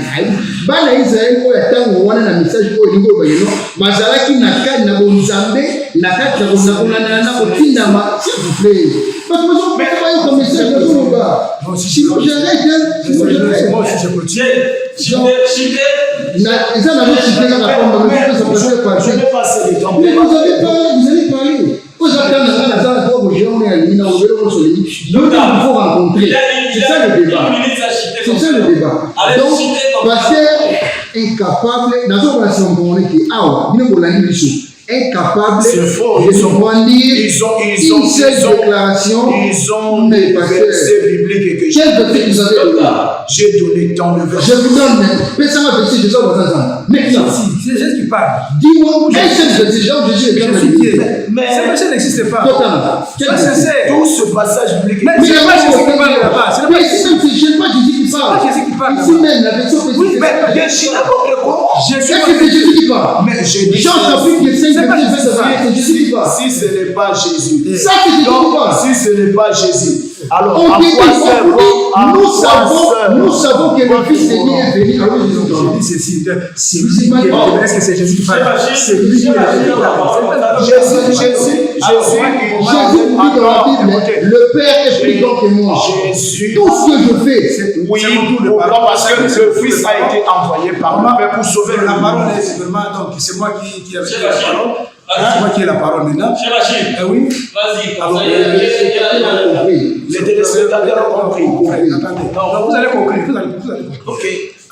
Bana Israël pour attendre on a un message pour il faut non. Mazalaki na kadi na bonzambe na kadi na bonzambe na otindama s'il vous plaît. Parce que vous mettez pas comme message pour nous pas. Si vous j'arrête, moi aussi je continue. Vous avez parlé. Vous avez rencontrer. C'est ça le débat. Donc, parce que incapable, incapable de comprendre une seule déclaration. Ils ont des versets bibliques que quel verset vous avez donné? J'ai donné tant de versets. Je vous donne, mais ça m'a verset, je dois vous entendre. Maintenant, c'est Jésus qui parle. Dis-moi, quel seul verset? Jésus est dans le livre. Mais ce verset n'existe pas. Totalement. Tout ce passage biblique. Mais c'est pas Jésus qui parle là-bas. C'est pas Jésus qui parle. Ici même, la version précise. Oui, mais Jésus n'a pas quoi. C'est Jésus qui parle. Mais Jean chapitre 5, c'est Jésus qui parle. Si ce n'est pas Jésus. Ça, c'est Jésus qui parle. Si ce n'est pas Jésus. Alors, nous savons que le Fils de Dieu est venu. Alors, je vous entends. C'est lui qui parle. Est-ce que c'est Jésus qui parle? C'est lui qui parle. Jésus dit dans la Bible, le Père est plus grand que moi. Tout ce que je fais, oui, parce que le Fils a été envoyé par le Père pour sauver la parole. Donc, c'est moi qui ai la parole. C'est moi qui ai la parole maintenant. Oui. Vas-y, les téléspectateurs ont compris. Attendez. Vous allez conclure. Ok.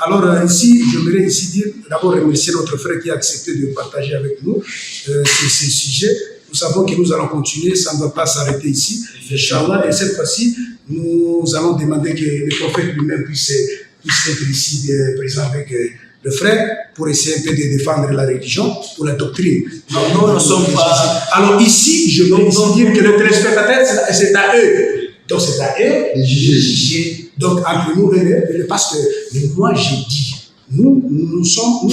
Alors ici, j'aimerais ici dire, d'abord remercier notre frère qui a accepté de partager avec nous ces sujets. Nous savons que nous allons continuer, ça ne va pas s'arrêter ici, Inch'Allah. Et cette fois-ci, nous allons demander que le prophète lui-même puisse être ici présent avec le frère pour essayer un peu de défendre la religion pour la doctrine. Non, nous ne sommes pas... Alors ici, je veux dire que le téléspectateur, c'est à eux. Donc c'est à eux de juger. Donc entre nous et le pasteur. Mais moi j'ai dit, nous avons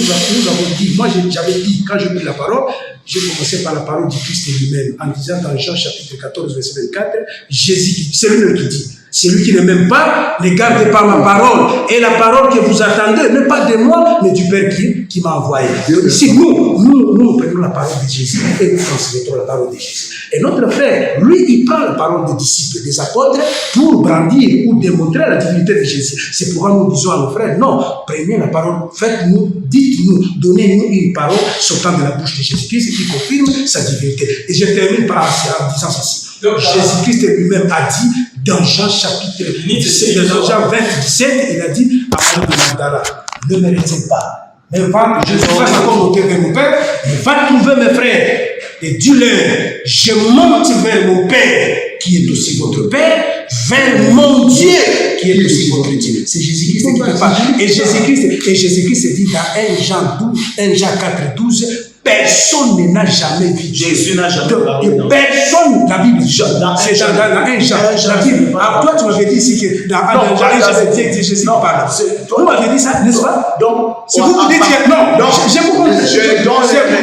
dit, moi j'avais dit, quand je lis la parole, j'ai commencé par la parole du Christ lui-même, en disant dans Jean chapitre 14, verset 24, Jésus, c'est lui qui dit, celui qui ne m'aime pas, ne garde pas ma parole. Et la parole que vous attendez, n'est pas de moi, mais du Père qui m'a envoyé. Si nous prenons la parole de Jésus et nous transmettons la parole de Jésus. Et notre frère, lui, il prend la parole des disciples, des apôtres, pour brandir ou démontrer la divinité de Jésus. C'est pourquoi nous disons à nos frères, non, prenez la parole, faites-nous, dites-nous, donnez-nous une parole sortant de la bouche de Jésus-Christ qui confirme sa divinité. Et je termine en disant ceci. Jésus-Christ lui-même a dit dans Jean chapitre 17, dans Jean 27, il a dit à Marie de Magdala, ne me retiens pas. Mais va, je ne suis pas encore monté vers mon Père, mais va trouver mes frères et dis-leur, je monte vers mon Père qui est aussi votre Père, vers mon Dieu qui est aussi votre Dieu. C'est Jésus-Christ qui parle. Et Jésus-Christ dit dans 1 Jean 4, 12, personne n'a jamais vu Jésus n'a jamais parlé. Personne, la Bible, c'est dans 1 Jean, la Bible. Alors toi, tu m'avais dit ici que dans 1 Jean, c'est Jésus qui parle. Vous m'avez dit ça, n'est-ce pas? Donc, si vous me dites que non,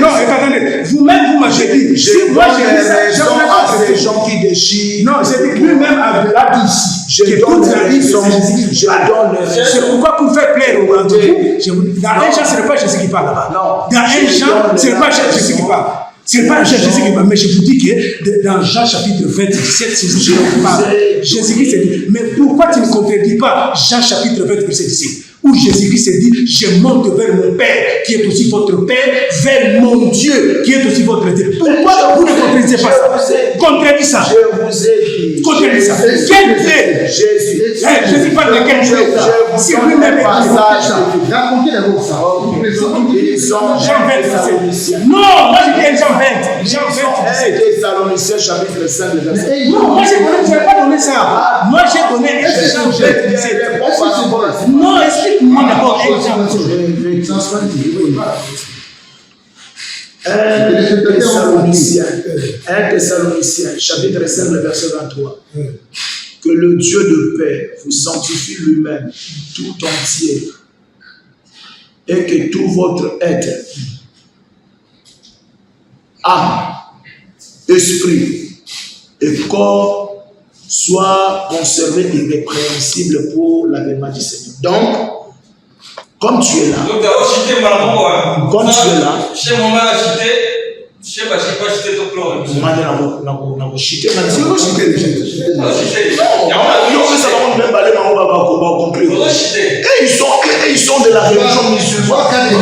non, attendez, vous-même, vous m'avez dit, si moi j'ai dit ça, je ne pas ces gens qui déchirent. Non, c'est que lui-même a dit ici. Je donne les raisons. C'est pourquoi pour faire plaire aux rendez-vous, dans 1 Jean, ce n'est pas Jésus qui parle là-bas. Dans 1 Jean, ce n'est pas Jésus qui parle. Ce n'est pas Jésus qui parle. Mais je vous dis que dans Jean chapitre 27, c'est Jésus qui parle. Jésus-Christ dit, mais pourquoi tu ne contredis pas Jean chapitre 20, verset 17? Où Jésus-Christ dit, je monte vers mon Père, qui est aussi votre Père, vers mon Dieu, qui est aussi votre Dieu. Pourquoi vous ne contredisez pas ça? Contredis ça. Je vous ai dit. Contredis ça. Quel Dieu? Jésus. Jésus parle de quel Dieu? Si lui-même est racontez d'abord ça. Jean 20. Non, moi je dis Jean 20. Jean 20. Thessaloniciens chapitre 5, verset. Non, moi je n'ai pas donné ça. Moi j'ai donné Jean 20. Non, explique-moi d'abord Jean 1 Thessaloniciens, chapitre 5, verset 23. Que le Dieu de paix vous sanctifie lui-même tout entier et que tout votre être, âme, esprit et corps soit conservé irrépréhensible pour l'avènement du Seigneur. Donc, comme tu es là, ils sont de la religion musulmane.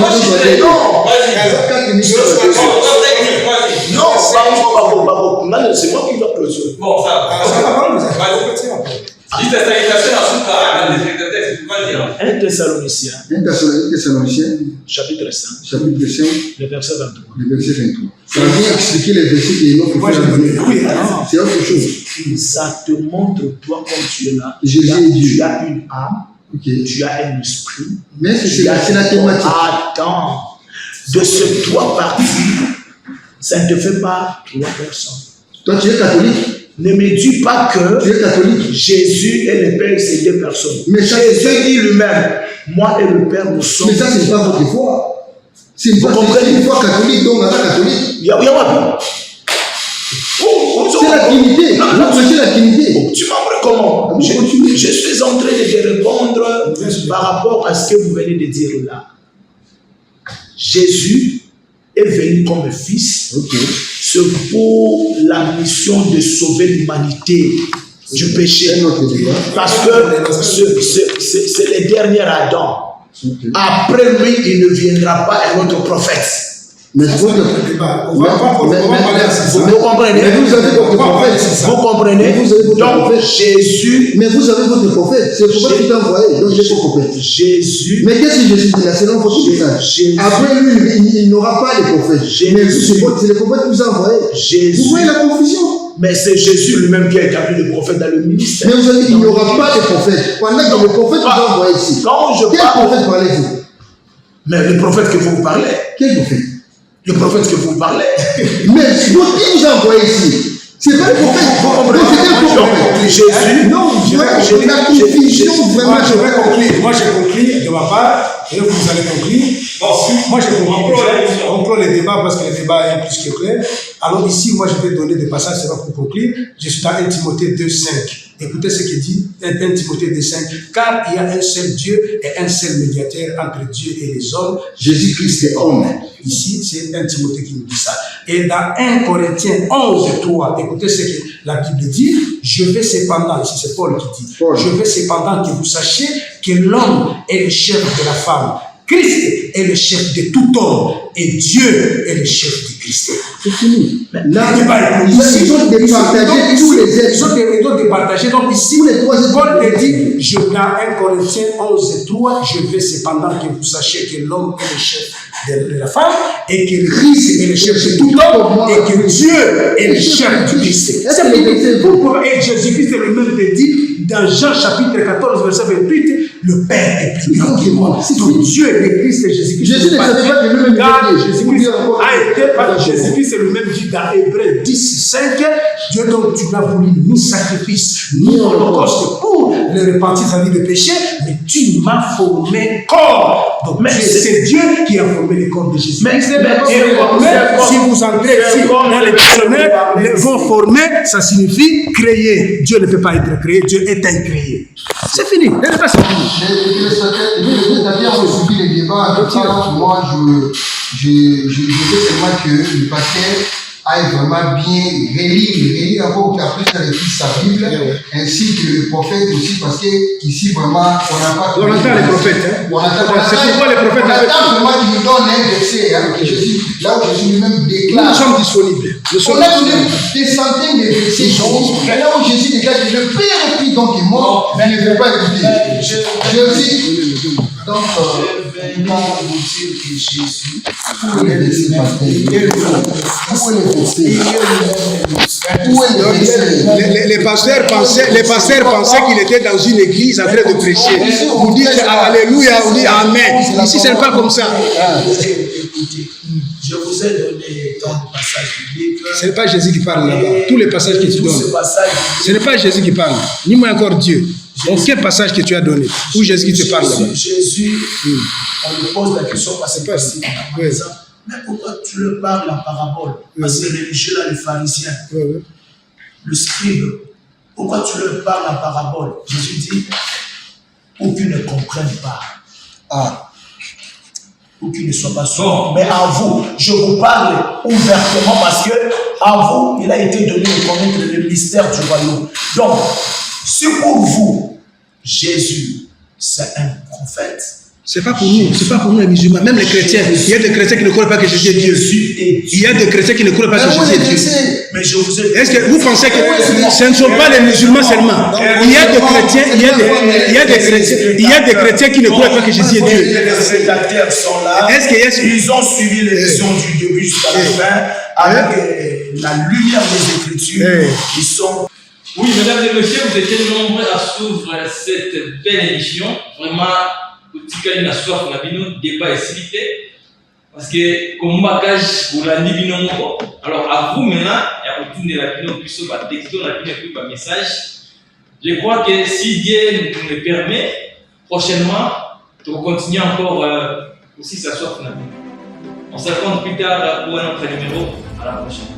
Non, c'est moi qui dois clôturer. Bon, ça. Dites la salutation à son caractère, les spectateurs, tu vas dire. 1 Thessaloniciens, 1 Thessaloniciens, chapitre 5, chapitre 5, le verset 23. le verset 23. Ça vient expliquer les versets qui n'ont pas fait. C'est autre chose. Ça te montre, toi, comme tu es là, Jésus est Dieu. tu as une âme, Okay. tu as un esprit. Mais c'est la thématique. Attends, de ce trois parties, ça ne te fait pas trois personnes. Toi, tu es catholique. Ne me dis pas que Tu es catholique. Jésus et le Père, c'est deux personnes. Mais ça, Jésus dit lui-même, moi et le Père, nous sommes. Mais ça, ce n'est pas votre foi. C'est une foi catholique, donc on a catholique. Il y a quoi? C'est la Trinité. Là, c'est la Trinité. Tu m'as comment? Je suis en train de te répondre par rapport à ce que vous venez de dire là. Jésus est venu comme fils. Okay. C'est pour la mission de sauver l'humanité du péché. Parce que c'est le dernier Adam. Okay. Après lui, il ne viendra pas un autre prophète. Mais On va parler à ça. Vous comprenez? Mais vous avez votre prophète. Vous comprenez? Vous avez votre Donc, prophète. Jésus. Mais vous avez votre prophète. C'est pour ça qu'il t'a envoyé. Donc, j'ai votre prophète. Jésus. Mais qu'est-ce que Jésus dit là? C'est dans votre message. Après lui, il n'aura pas de prophète. Mais c'est le prophète qui vous a envoyé. Vous voyez la confusion? Mais c'est Jésus lui-même qui a établi le prophète dans le ministère. Mais vous avez dit qu'il n'y aura pas de prophète. Pendant que le prophète vous a envoyé ici. Quel prophète parlez-vous? Mais le prophète que vous parlez. Quel prophète? Le prophète que vous parlez. Mais qui vous a envoyé ici? C'est pas le prophète. C'est quel prophète? Jésus. Non, la confusion vraiment. Moi, je vais conclure. Moi, j'ai conclu de ma part, et vous allez conclure. Moi, j'ai conclu. On clôt le débat parce que le débat est plus que clair. Alors ici, moi, je vais donner des passages, c'est pour conclure. Je suis dans 1 Timothée 2,5. Écoutez ce qu'il dit, 1 Timothée 2,5. Car il y a un seul Dieu et un seul médiateur entre Dieu et les hommes, Jésus-Christ est homme. Ici, c'est 1 Timothée qui nous dit ça. Et dans 1 Corinthiens 11,3, écoutez ce que la Bible dit. Je vais cependant, ici c'est Paul qui dit, je vais cependant que vous sachiez que l'homme est le chef de la femme. Christ est le chef de tout homme et Dieu est le chef de Christ. C'est fini. Là, ils ont départagé tous les êtres. Ils ont départagé. Donc ici, Paul te dit, je dans 1 Corinthiens 11,3, je vais cependant que vous sachiez que l'homme est le chef de la femme et que Christ est le chef de tout homme et que Dieu est le chef du Christ. Et Jésus-Christ est le même te dit dans Jean chapitre 14, verset 28, le Père est plus grand que moi. Donc Dieu est Christ et Jésus-Christ. Jésus ne savait pas que lui-même Jésus-Christ a été par Jésus-Christ est le même dit dans Hébreux 10, 5. Dieu donc tu n'as voulu ni sacrifice, ni holocauste pour le repentir à vie de péché, mais tu m'as formé corps. Donc c'est Dieu qui a formé le corps de Jésus. Mais si vous entrez ici dans les dictionnaires, le mot formé, ça signifie créer. Dieu ne peut pas être créé, Dieu est incréé. C'est fini. Le débat c'est fini. Les spectateurs ont suivi les débats. Moi, je sais seulement que le pasteur a vraiment bien relire encore qu'il a plus réfléchi sa Bible, ainsi que le prophète aussi, parce que ici vraiment, on n'a pas. On entend les prophètes. Hein? C'est pourquoi les prophètes. On attend vraiment qu'il nous donne un verset, là où Jésus lui-même déclare. Nous sommes disponibles. On a des centaines de versets, là où Jésus déclare que le Père est pris donc est mort, mais il ne veut pas écouter. Jésus. Donc, je vais vous dire que Jésus, où est le verset? Les pasteurs pensaient qu'il était dans une église en train de prêcher. Vous dites Alléluia, vous dites Amen. Ici, ce n'est pas comme ça. Écoutez, je vous ai donné tant de passages bibliques. Ce n'est pas Jésus qui parle là-bas. Tous les passages que tu donnes. Ce n'est pas Jésus qui parle. Ni moi encore Dieu. Donc, quel passage que tu as donné? Où Jésus qui te parle là-bas? Jésus, on lui pose la question parce que c'est mais pourquoi tu le parles en parabole? Parce que les religieux là, les pharisiens, le scribe, pourquoi tu le parles en parabole? Jésus dit, pour qu'ils ne comprennent pas. Pour qu'ils ne soient pas sourds. Mais en vous, je vous parle ouvertement parce que en vous, il a été donné de connaître le mystère du royaume. Donc, si pour vous, Jésus, c'est un prophète. C'est pas pour nous, c'est pas pour nous les musulmans, même les chrétiens. Il y a des chrétiens qui ne croient pas que Jésus est Dieu. Il y a des chrétiens qui ne croient pas que Jésus est Dieu. Mais je vous ai... Est-ce que vous pensez que ce ne sont pas les musulmans seulement? Il y a des chrétiens, il y a des chrétiens qui ne croient pas que Jésus est Dieu. Les rédacteurs sont là. Ils ont suivi l'émission du début jusqu'à la fin avec la lumière des Écritures. Ils sont... Oui, mesdames et messieurs, vous étiez nombreux à suivre cette belle émission. Vraiment, petit cas, il y a soif, on a vu nos débats et civité. Parce que, comme bagage, vous l'avez dit, alors à vous maintenant, et à retourner la vidéo, puis sur votre texto, la vidéo, puis votre message. Je crois que si Dieu nous le permet, prochainement, tu vas continuer encore aussi sa soif. On se rencontre plus tard pour un autre numéro. À la prochaine.